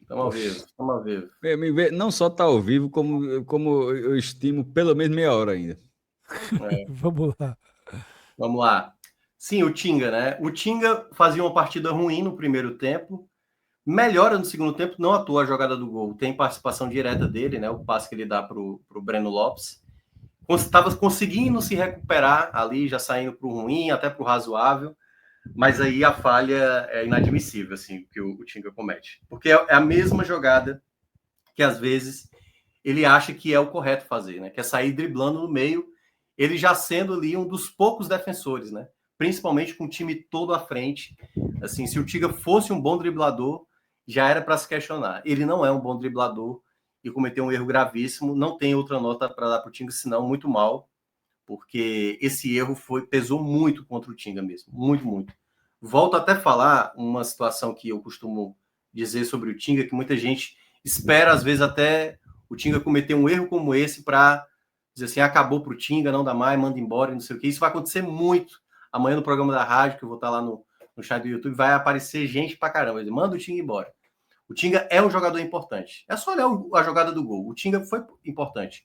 Estamos ao vivo, estamos ao vivo. Não só tá ao vivo, como eu estimo pelo menos meia hora ainda. Vamos lá. Vamos lá. Sim, o Tinga, né? O Tinga fazia uma partida ruim no primeiro tempo, melhora no segundo tempo, não atua a jogada do gol. Tem participação direta dele, né? O passe que ele dá para o Breno Lopes. Estava conseguindo se recuperar ali, já saindo para o ruim, até para o razoável, mas aí a falha é inadmissível, assim, que o Tinga comete. Porque é a mesma jogada que, às vezes, ele acha que é o correto fazer, né? Que é sair driblando no meio, ele já sendo ali um dos poucos defensores, né? Principalmente com o time todo à frente. Assim, se o Tinga fosse um bom driblador, já era para se questionar. Ele não é um bom driblador e cometeu um erro gravíssimo. Não tem outra nota para dar para o Tinga, senão muito mal, porque esse erro pesou muito contra o Tinga mesmo. Muito, muito. Volto até a falar uma situação que eu costumo dizer sobre o Tinga, que muita gente espera, às vezes, até o Tinga cometer um erro como esse para dizer assim, acabou para o Tinga, não dá mais, manda embora, não sei o que. Isso vai acontecer muito. Amanhã no programa da rádio, que eu vou estar lá no chat do YouTube, vai aparecer gente pra caramba. Ele manda o Tinga embora. O Tinga é um jogador importante. É só olhar a jogada do gol. O Tinga foi importante.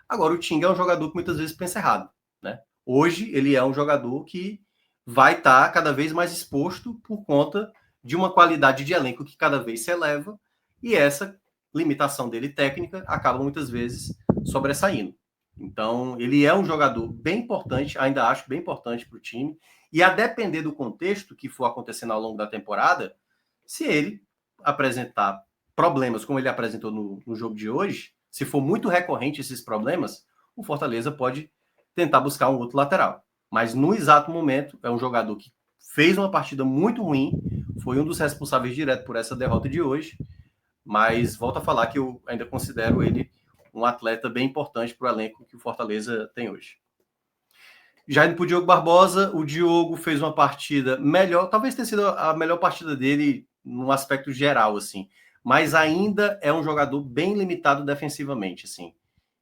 Agora, o Tinga é um jogador que muitas vezes pensa errado. Né? Hoje, ele é um jogador que vai estar cada vez mais exposto por conta de uma qualidade de elenco que cada vez se eleva, e essa limitação dele técnica acaba muitas vezes sobressaindo. Então, ele é um jogador bem importante, ainda acho bem importante para o time, e a depender do contexto que for acontecendo ao longo da temporada, se ele apresentar problemas como ele apresentou no jogo de hoje, se for muito recorrente esses problemas, o Fortaleza pode tentar buscar um outro lateral. Mas no exato momento, é um jogador que fez uma partida muito ruim, foi um dos responsáveis direto por essa derrota de hoje, mas volto a falar que eu ainda considero ele um atleta bem importante para o elenco que o Fortaleza tem hoje. Já indo para o Diogo Barbosa, o Diogo fez uma partida melhor, talvez tenha sido a melhor partida dele num aspecto geral, assim, mas ainda é um jogador bem limitado defensivamente, assim.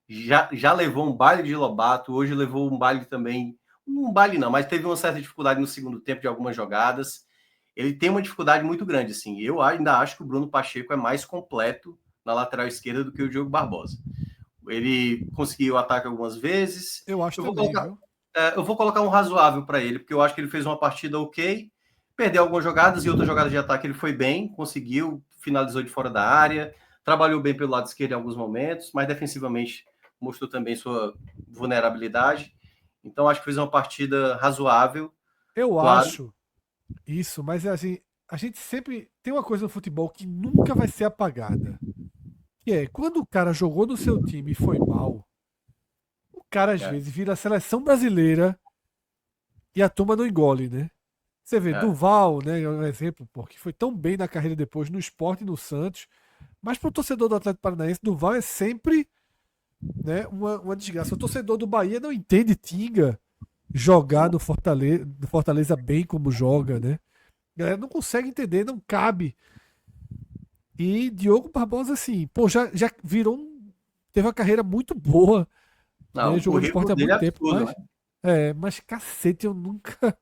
Já levou um baile de Lobato, hoje levou um baile também, um baile não, mas teve uma certa dificuldade no segundo tempo de algumas jogadas. Ele tem uma dificuldade muito grande, assim. Eu ainda acho que o Bruno Pacheco é mais completo na lateral esquerda do que o Diogo Barbosa. Ele conseguiu ataque algumas vezes. Eu acho também, viu? Eu vou colocar um razoável para ele, porque eu acho que ele fez uma partida ok, perdeu algumas jogadas e outras jogadas de ataque ele foi bem, conseguiu, finalizou de fora da área, trabalhou bem pelo lado esquerdo em alguns momentos, mas defensivamente mostrou também sua vulnerabilidade. Então acho que fez uma partida razoável. Eu claro. acho isso, mas assim, a gente sempre tem uma coisa no futebol que nunca vai ser apagada. Que é, quando o cara jogou no seu time e foi mal, o cara às vezes vira a seleção brasileira e a turma não engole, né? Você vê, Duval, né, é um exemplo, porque foi tão bem na carreira depois no Sport e no Santos, mas para o torcedor do Atlético Paranaense, Duval é sempre, né, uma desgraça. O torcedor do Bahia não entende Tinga jogar no Fortaleza bem como joga, né? A galera não consegue entender, não cabe. E Diogo Barbosa, assim, pô, já virou teve uma carreira muito boa. Não, né? Jogou no esporte há muito tempo, absurdo, mas. né? Mas cacete, eu nunca.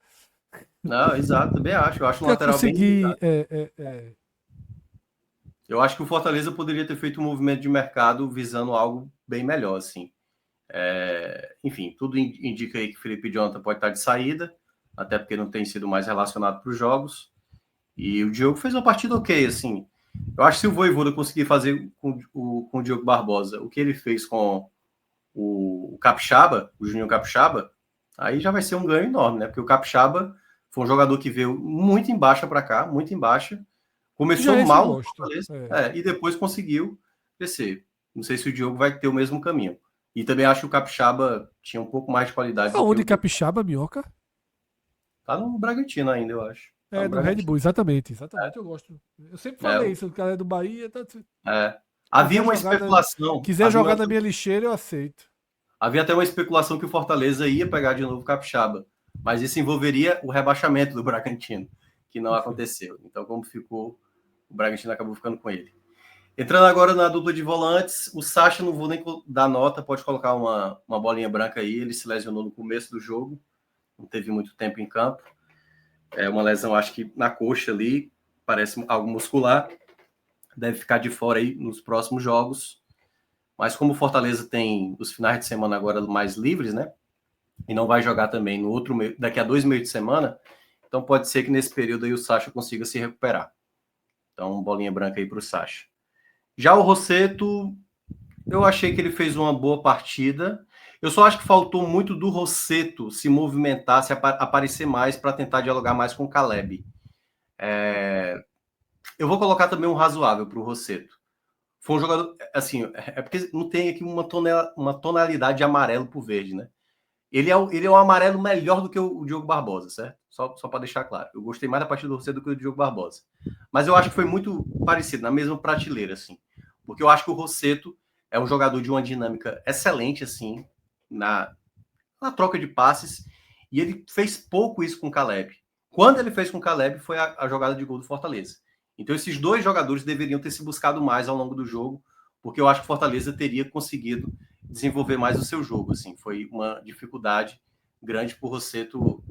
Não, exato, também acho. Eu acho um Nunca lateral consegui. bem. Eu acho que o Fortaleza poderia ter feito um movimento de mercado visando algo bem melhor, assim. Enfim, tudo indica aí que Felipe Jonathan pode estar de saída, até porque não tem sido mais relacionado para os jogos. E o Diogo fez uma partida ok, assim. Eu acho que se o Vojvoda conseguir fazer com o Diogo Barbosa o que ele fez com o Capixaba, o Juninho Capixaba, aí já vai ser um ganho enorme, né? Porque o Capixaba foi um jogador que veio muito em baixa para cá, muito em baixa. Começou Já esse eu mal no gosto. Fortaleza, e depois conseguiu crescer. Não sei se o Diogo vai ter o mesmo caminho. E também acho que o Capixaba tinha um pouco mais de qualidade do que Aonde o Diogo. Capixaba, Minhoca? Tá no Bragantino ainda, eu acho. Tá É, no no Red Bragantino. Bull, exatamente. Eu gosto. Eu sempre falei isso, o cara é do Bahia. Se Havia quiser uma jogar especulação. quiser jogar na minha lixeira, eu aceito. Havia até uma especulação que o Fortaleza ia pegar de novo o Capixaba. Mas isso envolveria o rebaixamento do Bragantino, que não aconteceu. Então, como ficou, o Bragantino acabou ficando com ele. Entrando agora na dupla de volantes, o Sacha, não vou nem dar nota, pode colocar uma bolinha branca aí. Ele se lesionou no começo do jogo, não teve muito tempo em campo. É uma lesão, acho que na coxa ali, parece algo muscular. Deve ficar de fora aí nos próximos jogos. Mas como o Fortaleza tem os finais de semana agora mais livres, né? E não vai jogar também no outro daqui a 2 meios de semana, então pode ser que nesse período aí o Sacha consiga se recuperar. Então, bolinha branca aí para o Sacha. Já o Rossetto, eu achei que ele fez uma boa partida. Eu só acho que faltou muito do Rossetto se movimentar, se aparecer mais para tentar dialogar mais com o Caleb. Eu vou colocar também um razoável para o Rossetto. Foi um jogador, assim, porque não tem aqui uma tonalidade de amarelo por verde, né? Ele é um amarelo melhor do que o Diogo Barbosa, certo? Só para deixar claro. Eu gostei mais da partida do Rossetto do que o Diogo Barbosa. Mas eu acho que foi muito parecido, na mesma prateleira, assim. Porque eu acho que o Rossetto é um jogador de uma dinâmica excelente, assim, na troca de passes. E ele fez pouco isso com o Caleb. Quando ele fez com o Caleb, foi a jogada de gol do Fortaleza. Então, esses dois jogadores deveriam ter se buscado mais ao longo do jogo, porque eu acho que o Fortaleza teria conseguido desenvolver mais o seu jogo. Assim, foi uma dificuldade grande por Rossetto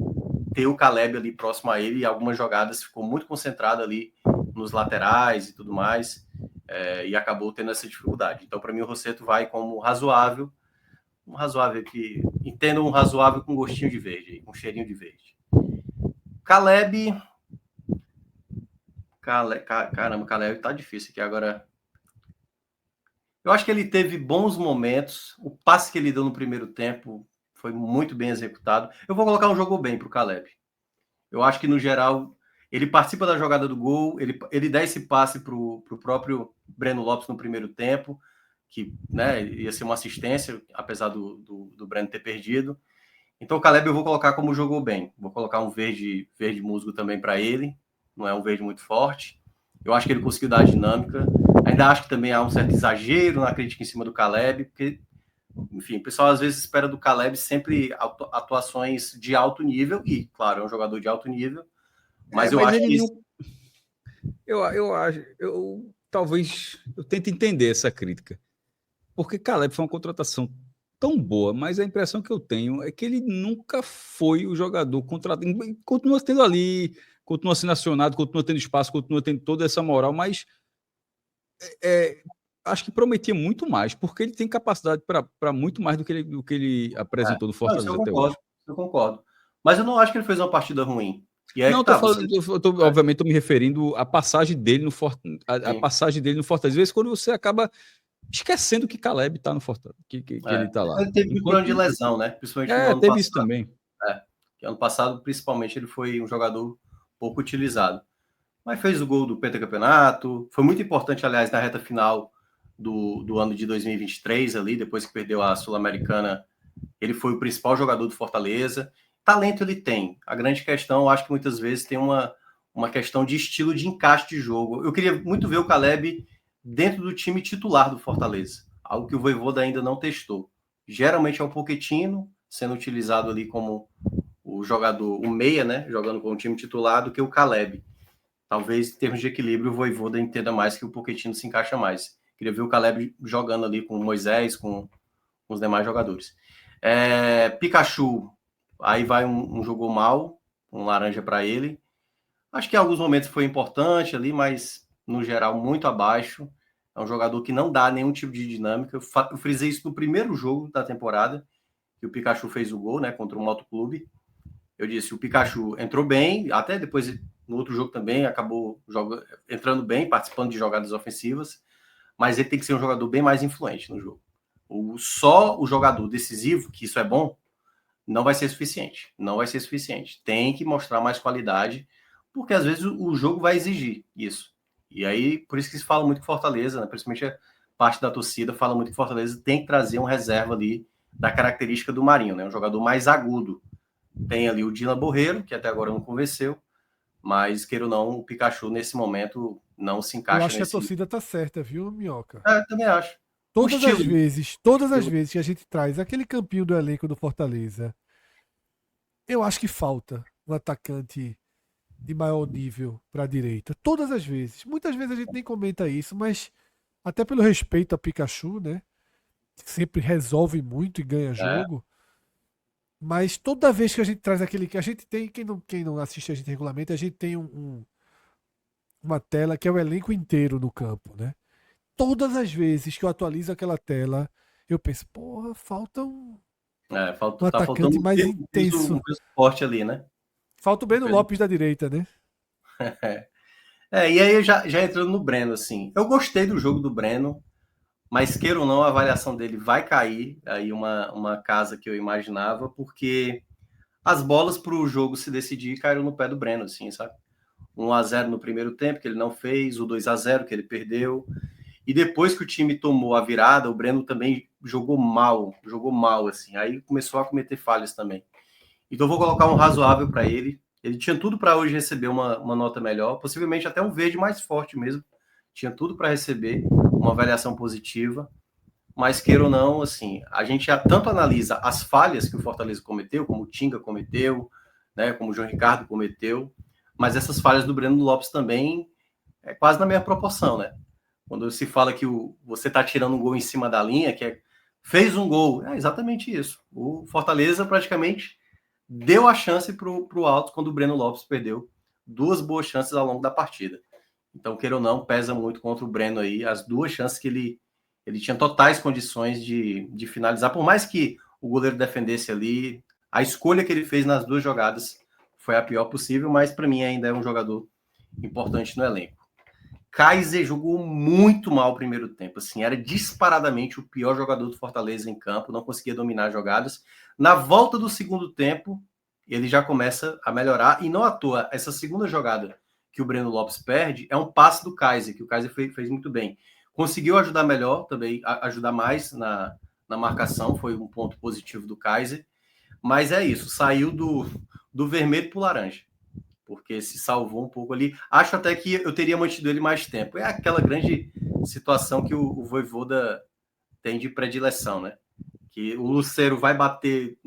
ter o Caleb ali próximo a ele, e algumas jogadas ficou muito concentrado ali nos laterais e tudo mais, e acabou tendo essa dificuldade. Então, para mim, o Rossetto vai como razoável, um razoável que entenda um razoável com gostinho de verde, com cheirinho de verde. Caleb, caramba, Caleb tá difícil aqui agora. Eu acho que ele teve bons momentos. O passe que ele deu no primeiro tempo foi muito bem executado. Eu vou colocar um jogo bem para o Caleb. Eu acho que, no geral, ele participa da jogada do gol, ele dá esse passe para o próprio Breno Lopes no primeiro tempo, que, né, ia ser uma assistência, apesar do Breno ter perdido. Então, o Caleb eu vou colocar como jogou bem. Vou colocar um verde musgo também para ele. Não é um verde muito forte. Eu acho que ele conseguiu dar a dinâmica. Ainda acho que também há um certo exagero na crítica em cima do Caleb, porque, enfim, o pessoal às vezes espera do Caleb sempre atuações de alto nível, e, claro, é um jogador de alto nível, mas eu acho que... Eu acho, talvez eu tente entender essa crítica, porque Caleb foi uma contratação tão boa, mas a impressão que eu tenho é que ele nunca foi o jogador contratado, continua tendo ali, continua sendo acionado, continua tendo espaço, continua tendo toda essa moral, mas acho que prometia muito mais, porque ele tem capacidade para muito mais do que ele apresentou no Fortaleza até hoje. Eu concordo. Mas eu não acho que ele fez uma partida ruim. E aí Não, que tá, obviamente, estou me referindo à passagem dele no Fortaleza. A passagem dele no Fortaleza. Às vezes, quando você acaba esquecendo que Caleb está no Fortaleza, que ele está lá. Ele teve um plano de lesão, né? Principalmente no ano teve passado. isso também. Que ano passado, principalmente, ele foi um jogador pouco utilizado. Mas fez o gol do pentacampeonato. Foi muito importante, aliás, na reta final do ano de 2023, ali, depois que perdeu a Sul-Americana. Ele foi o principal jogador do Fortaleza. Talento ele tem. A grande questão, eu acho que muitas vezes tem uma questão de estilo de encaixe de jogo. Eu queria muito ver o Caleb dentro do time titular do Fortaleza, algo que o Vojvoda ainda não testou. Geralmente é o Pochettino sendo utilizado ali como o jogador, o meia, né, jogando com o time titular, do que o Caleb. Talvez, em termos de equilíbrio, o Vojvoda entenda mais que o Pochettino se encaixa mais. Queria ver o Caleb jogando ali com o Moisés, com os demais jogadores. Pikachu, aí vai um jogou mal, um laranja para ele. Acho que em alguns momentos foi importante ali, mas no geral muito abaixo. É um jogador que não dá nenhum tipo de dinâmica. Eu frisei isso no primeiro jogo da temporada, que o Pikachu fez o gol, né, contra o Motoclube. Eu disse, o Pikachu entrou bem, até depois no outro jogo também acabou entrando bem, participando de jogadas ofensivas, mas ele tem que ser um jogador bem mais influente no jogo. Só o jogador decisivo, que isso é bom, não vai ser suficiente. Não vai ser suficiente. Tem que mostrar mais qualidade, porque às vezes o jogo vai exigir isso. E aí, por isso que se fala muito que Fortaleza, né, principalmente a parte da torcida, fala muito que Fortaleza tem que trazer um reserva ali da característica do Marinho, né, um jogador mais agudo. Tem ali o Dylan Borreiro, que até agora não convenceu, mas, queira ou não, o Pikachu, nesse momento, não se encaixa Eu acho que a nesse... torcida tá certa, viu, Minhoca? Também acho. Todas as estilo. vezes que a gente traz aquele campinho do elenco do Fortaleza, eu acho que falta um atacante de maior nível para a direita. Todas as vezes. Muitas vezes a gente nem comenta isso, mas até pelo respeito a Pikachu, né? Que sempre resolve muito e ganha jogo. Mas toda vez que a gente traz aquele que a gente tem, quem não assiste a gente regularmente, a gente tem uma tela que é o elenco inteiro no campo, né? Todas as vezes que eu atualizo aquela tela, eu penso, porra, falta um Tá atacante faltando mais um intenso. peso forte ali, né? Falta o Breno Lopes da direita, né? E aí já entrando no Breno, assim, eu gostei do jogo do Breno, mas queira ou não, a avaliação dele vai cair, aí uma casa que eu imaginava, porque as bolas para o jogo se decidir caíram no pé do Breno, assim, sabe? 1-0 no primeiro tempo, que ele não fez, o 2-0 que ele perdeu, e depois que o time tomou a virada, o Breno também jogou mal, assim, aí começou a cometer falhas também. Então eu vou colocar um razoável para ele. Ele tinha tudo para hoje receber uma nota melhor, possivelmente até um verde mais forte mesmo. Tinha tudo para receber uma avaliação positiva. Mas queira ou não, assim, a gente já tanto analisa as falhas que o Fortaleza cometeu, como o Tinga cometeu, né, como o João Ricardo cometeu, mas essas falhas do Breno Lopes também é quase na mesma proporção, né? Quando se fala que você está tirando um gol em cima da linha, fez um gol, é exatamente isso. O Fortaleza praticamente deu a chance para o Alto quando o Breno Lopes perdeu 2 boas chances ao longo da partida. Então, queira ou não, pesa muito contra o Breno aí, as 2 chances que ele tinha totais condições de finalizar, por mais que o goleiro defendesse ali, a escolha que ele fez nas 2 jogadas foi a pior possível, mas para mim ainda é um jogador importante no elenco. Kaiser jogou muito mal o primeiro tempo, assim, era disparadamente o pior jogador do Fortaleza em campo, não conseguia dominar jogadas. Na volta do segundo tempo, ele já começa a melhorar, e não à toa, essa segunda jogada que o Breno Lopes perde é um passe do Kaiser, que o Kaiser fez muito bem. Conseguiu ajudar melhor também, ajudar mais na marcação, foi um ponto positivo do Kaiser, mas é isso, saiu do vermelho para o laranja, porque se salvou um pouco ali. Acho até que eu teria mantido ele mais tempo. É aquela grande situação que o Vojvoda tem de predileção, né? Que o Lucero vai bater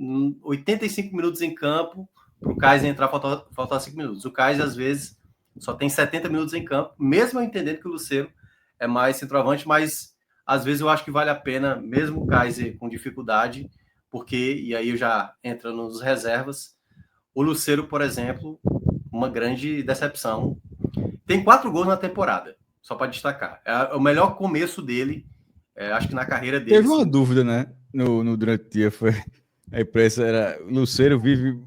85 minutos em campo para o Kaiser entrar, faltar 5 minutos. O Kaiser, às vezes, só tem 70 minutos em campo, mesmo eu entendendo que o Lucero é mais centroavante, mas às vezes eu acho que vale a pena, mesmo o Kaiser com dificuldade, porque, e aí eu já entro nos reservas, o Lucero, por exemplo, uma grande decepção. Tem 4 gols na temporada, só para destacar. É o melhor começo dele, acho que na carreira dele. Teve uma dúvida, né? Durante o dia foi. A imprensa era. Lucero vive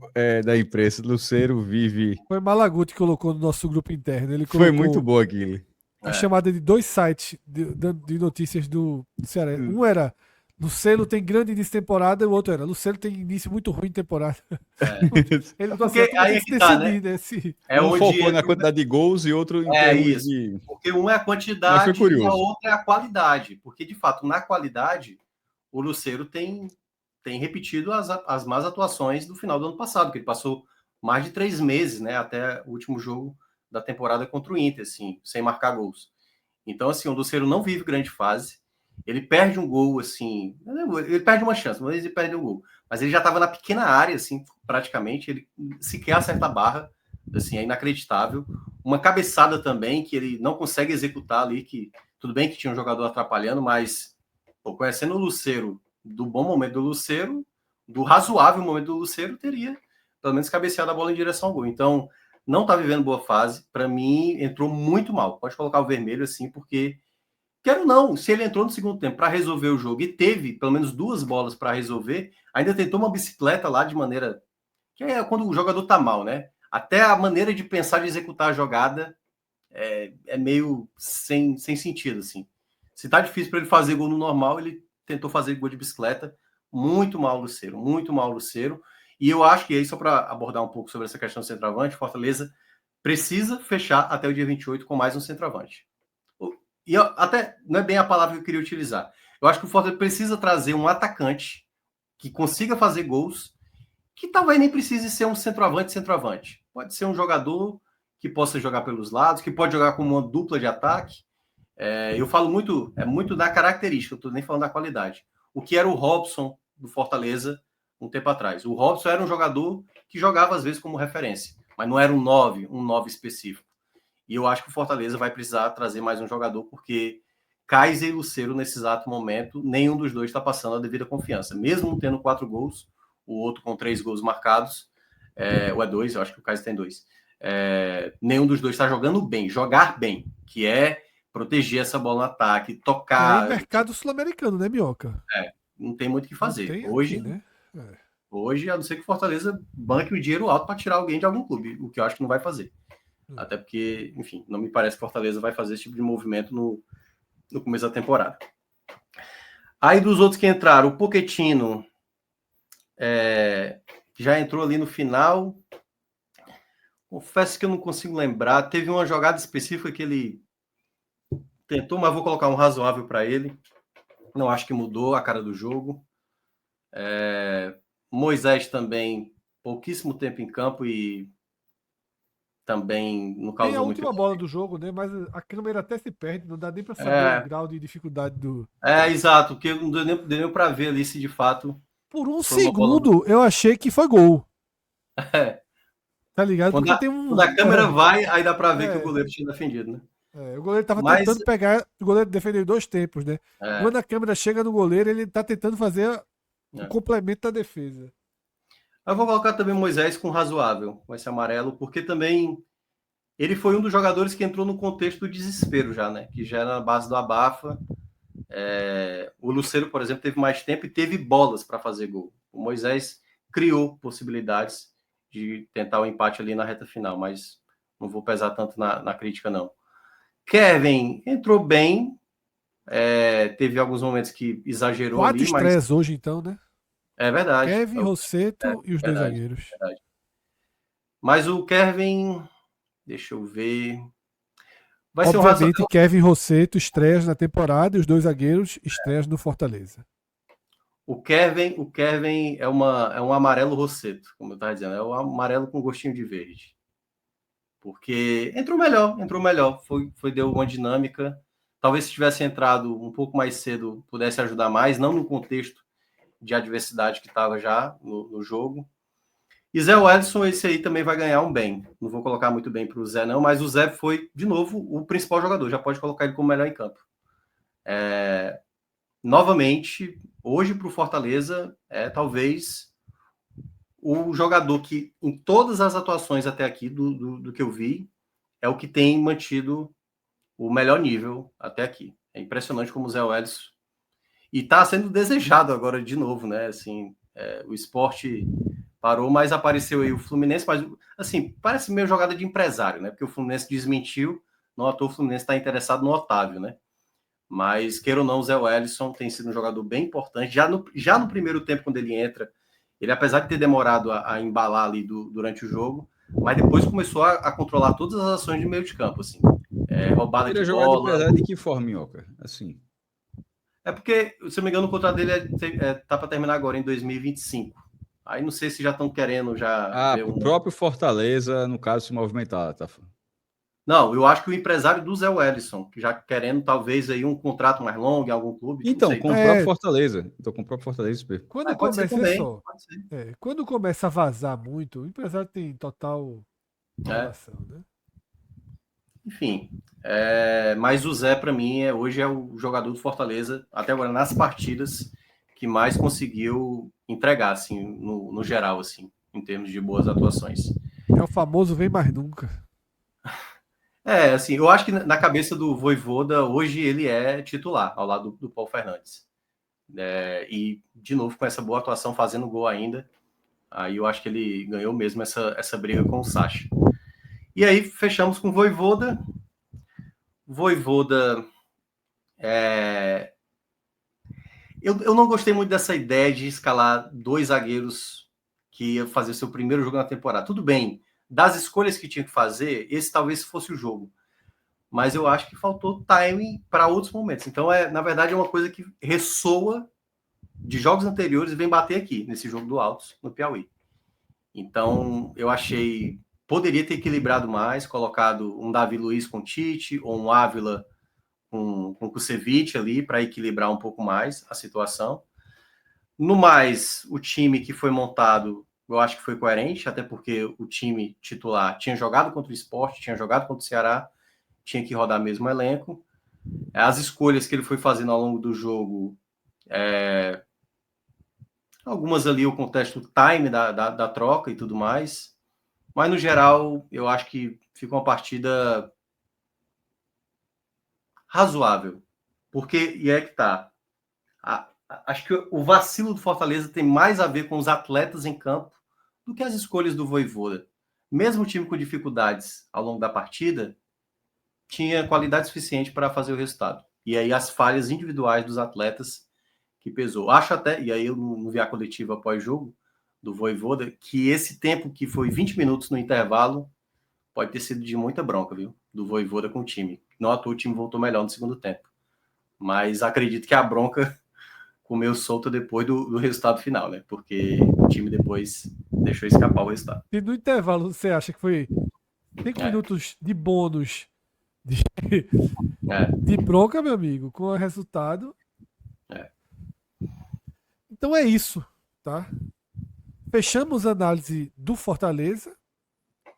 da imprensa. Lucero vive. Foi Malaguti que colocou no nosso grupo interno. Ele Foi colocou muito bom aquilo. a chamada de 2 sites de notícias do Ceará. Um era Lucero tem grande início de temporada, e o outro era Lucero tem início muito ruim de temporada. Ele não Porque aí se que tá, decidir, né? né? Um focou na quantidade de gols e outro em termos isso. de. Porque um é a Mas quantidade foi e a curioso. outra é a qualidade. Porque, de fato, na qualidade, o Lucero tem repetido as más atuações do final do ano passado, que ele passou mais de 3 meses, né? Até o último jogo da temporada contra o Inter, assim, sem marcar gols. Então, assim, o Lucero não vive grande fase. Ele perde um gol, assim. Ele perde uma chance, mas ele perde um gol. Mas ele já estava na pequena área, assim, praticamente. Ele sequer acerta a barra. Assim, é inacreditável. Uma cabeçada também que ele não consegue executar ali, que tudo bem que tinha um jogador atrapalhando, mas conhecendo o Lucero, do bom momento do Lucero, do razoável momento do Lucero, teria pelo menos cabeceado a bola em direção ao gol. Então, não está vivendo boa fase. Para mim, entrou muito mal. Pode colocar o vermelho assim, porque quero não, se ele entrou no segundo tempo para resolver o jogo e teve pelo menos 2 bolas para resolver, ainda tentou uma bicicleta lá de maneira que é quando o jogador tá mal, né? Até a maneira de pensar de executar a jogada é meio sem sentido, assim. Se tá difícil para ele fazer gol no normal, ele tentou fazer gol de bicicleta. Muito mal, Lucero, muito mal, Lucero. E eu acho que aí, só para abordar um pouco sobre essa questão do centroavante, Fortaleza precisa fechar até o dia 28 com mais um centroavante. E até não é bem a palavra que eu queria utilizar. Eu acho que o Fortaleza precisa trazer um atacante que consiga fazer gols, que talvez nem precise ser um centroavante. Pode ser um jogador que possa jogar pelos lados, que pode jogar como uma dupla de ataque. Eu falo muito, muito da característica, eu estou nem falando da qualidade. O que era o Robson do Fortaleza um tempo atrás. O Robson era um jogador que jogava às vezes como referência, mas não era um 9 específico. E eu acho que o Fortaleza vai precisar trazer mais um jogador, porque Kaiser e Lucero, nesse exato momento, nenhum dos dois está passando a devida confiança. Mesmo tendo 4 gols, o outro com 3 gols marcados, ou é 2, eu acho que o Kaiser tem 2. Nenhum dos dois está jogando bem, jogar bem, que é proteger essa bola no ataque, tocar. É mercado sul-americano, né, Minhoca? Não tem muito o que fazer. Tem Hoje, aqui, né? hoje, a não ser que o Fortaleza banque o dinheiro alto para tirar alguém de algum clube, o que eu acho que não vai fazer. Até porque, enfim, não me parece que Fortaleza vai fazer esse tipo de movimento no começo da temporada. Aí dos outros que entraram, o Pochettino já entrou ali no final. Confesso que eu não consigo lembrar. Teve uma jogada específica que ele tentou, mas vou colocar um razoável para ele. Não acho que mudou a cara do jogo. Moisés também, pouquíssimo tempo em campo e também não Tem a causou muito. última bola do jogo, né? Mas a câmera até se perde, não dá nem pra saber o grau de dificuldade do. Exato, porque não deu nem para ver ali se de fato. Por um Foi uma bola. segundo eu achei que foi gol. Tá ligado? Quando Porque tem um. quando a câmera vai, aí dá para ver que o goleiro tinha defendido, né? O goleiro tava Mas- tentando pegar. O goleiro defendeu em 2 tempos, né? Quando a câmera chega no goleiro, ele tá tentando fazer o complemento da defesa. Eu vou colocar também Moisés com razoável, com esse amarelo, porque também ele foi um dos jogadores que entrou no contexto do desespero já, né? Que já era na base do abafa. O Lucero, por exemplo, teve mais tempo e teve bolas para fazer gol. O Moisés criou possibilidades de tentar o empate ali na reta final, mas não vou pesar tanto na crítica, não. Kevin entrou bem, teve alguns momentos que exagerou 4 ali, mas estreias hoje, então, né? é verdade. Kevin, Rosseto e os 2 verdade, zagueiros. verdade. Mas o Kevin, deixa eu ver. Vai ser um Obviamente, Kevin Rosseto estreias na temporada e os 2 zagueiros estreias no Fortaleza. O Kevin é um amarelo Rosseto, como eu estava dizendo, é um amarelo com gostinho de verde. Porque entrou melhor, deu uma dinâmica. Talvez se tivesse entrado um pouco mais cedo, pudesse ajudar mais, não no contexto de adversidade que estava já no jogo. E Zé Wellison, esse aí também vai ganhar um bem. Não vou colocar muito bem para o Zé, não, mas o Zé foi, de novo, o principal jogador. Já pode colocar ele como melhor em campo. Novamente, hoje para o Fortaleza, talvez o jogador que, em todas as atuações até aqui, do que eu vi, é o que tem mantido o melhor nível até aqui. É impressionante como o Zé Wellison. E está sendo desejado agora de novo, né? Assim, o Sport parou, mas apareceu aí o Fluminense, mas assim, parece meio jogada de empresário, né? Porque o Fluminense desmentiu, não à toa o Fluminense está interessado no Otávio, né? Mas, queira ou não, o Zé Wellison tem sido um jogador bem importante. Já no primeiro tempo, quando ele entra, ele, apesar de ter demorado a embalar ali durante o jogo, mas depois começou a controlar todas as ações de meio de campo, assim. Roubada Ele de jogar bola. de pesado de que forma, Minhoca? Assim. É porque, se eu não me engano, o contrato dele tá para terminar agora, em 2025. Aí não sei se já estão querendo já ver o próprio Fortaleza, no caso, se movimentar, tá? Não, eu acho que o empresário do Zé Wellison, que já querendo talvez aí um contrato mais longo em algum clube. Então, não sei. com o próprio Fortaleza. Então, com o próprio Fortaleza. Quando Pode ser começa também, só. pode ser. Quando começa a vazar muito, o empresário tem total relação, né? Enfim, mas o Zé, para mim, hoje é o jogador do Fortaleza, até agora nas partidas, que mais conseguiu entregar, assim, no geral, assim, em termos de boas atuações. É o famoso vem mais nunca. Assim, eu acho que na cabeça do Vojvoda, hoje ele é titular, ao lado do Paulo Fernandes. E, de novo, com essa boa atuação, fazendo gol ainda, aí eu acho que ele ganhou mesmo essa briga com o Sacha. E aí, fechamos com o Vojvoda. Vojvoda... Eu não gostei muito dessa ideia de escalar 2 zagueiros que ia fazer seu primeiro jogo na temporada. Tudo bem, das escolhas que tinha que fazer, esse talvez fosse o jogo. Mas eu acho que faltou timing para outros momentos. Então, na verdade, é uma coisa que ressoa de jogos anteriores e vem bater aqui, nesse jogo do Altos, no Piauí. Então, eu achei... Poderia ter equilibrado mais, colocado um Davi Luiz com Tite, ou um Ávila com Kusevich ali, para equilibrar um pouco mais a situação. No mais, o time que foi montado, eu acho que foi coerente, até porque o time titular tinha jogado contra o Sport, tinha jogado contra o Ceará, tinha que rodar mesmo o elenco. As escolhas que ele foi fazendo ao longo do jogo, algumas ali o contexto, o time da troca e tudo mais, mas no geral eu acho que fica uma partida razoável, porque, e é que tá, acho que o vacilo do Fortaleza tem mais a ver com os atletas em campo do que as escolhas do Vojvoda. Mesmo o time com dificuldades ao longo da partida, tinha qualidade suficiente para fazer o resultado. E aí as falhas individuais dos atletas que pesou. Acho até, e aí eu não vi a coletiva após jogo do Vojvoda, que esse tempo que foi 20 minutos no intervalo pode ter sido de muita bronca, viu? Do Vojvoda com o time. Não à toa o time voltou melhor no segundo tempo. Mas acredito que a bronca comeu solta depois do resultado final, né? Porque o time depois deixou escapar o resultado. E no intervalo, você acha que foi 5 minutos de bônus de bronca, meu amigo, com o resultado? Então é isso, tá? Fechamos a análise do Fortaleza.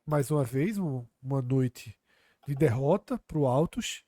Mais uma vez, uma noite de derrota para o Altos.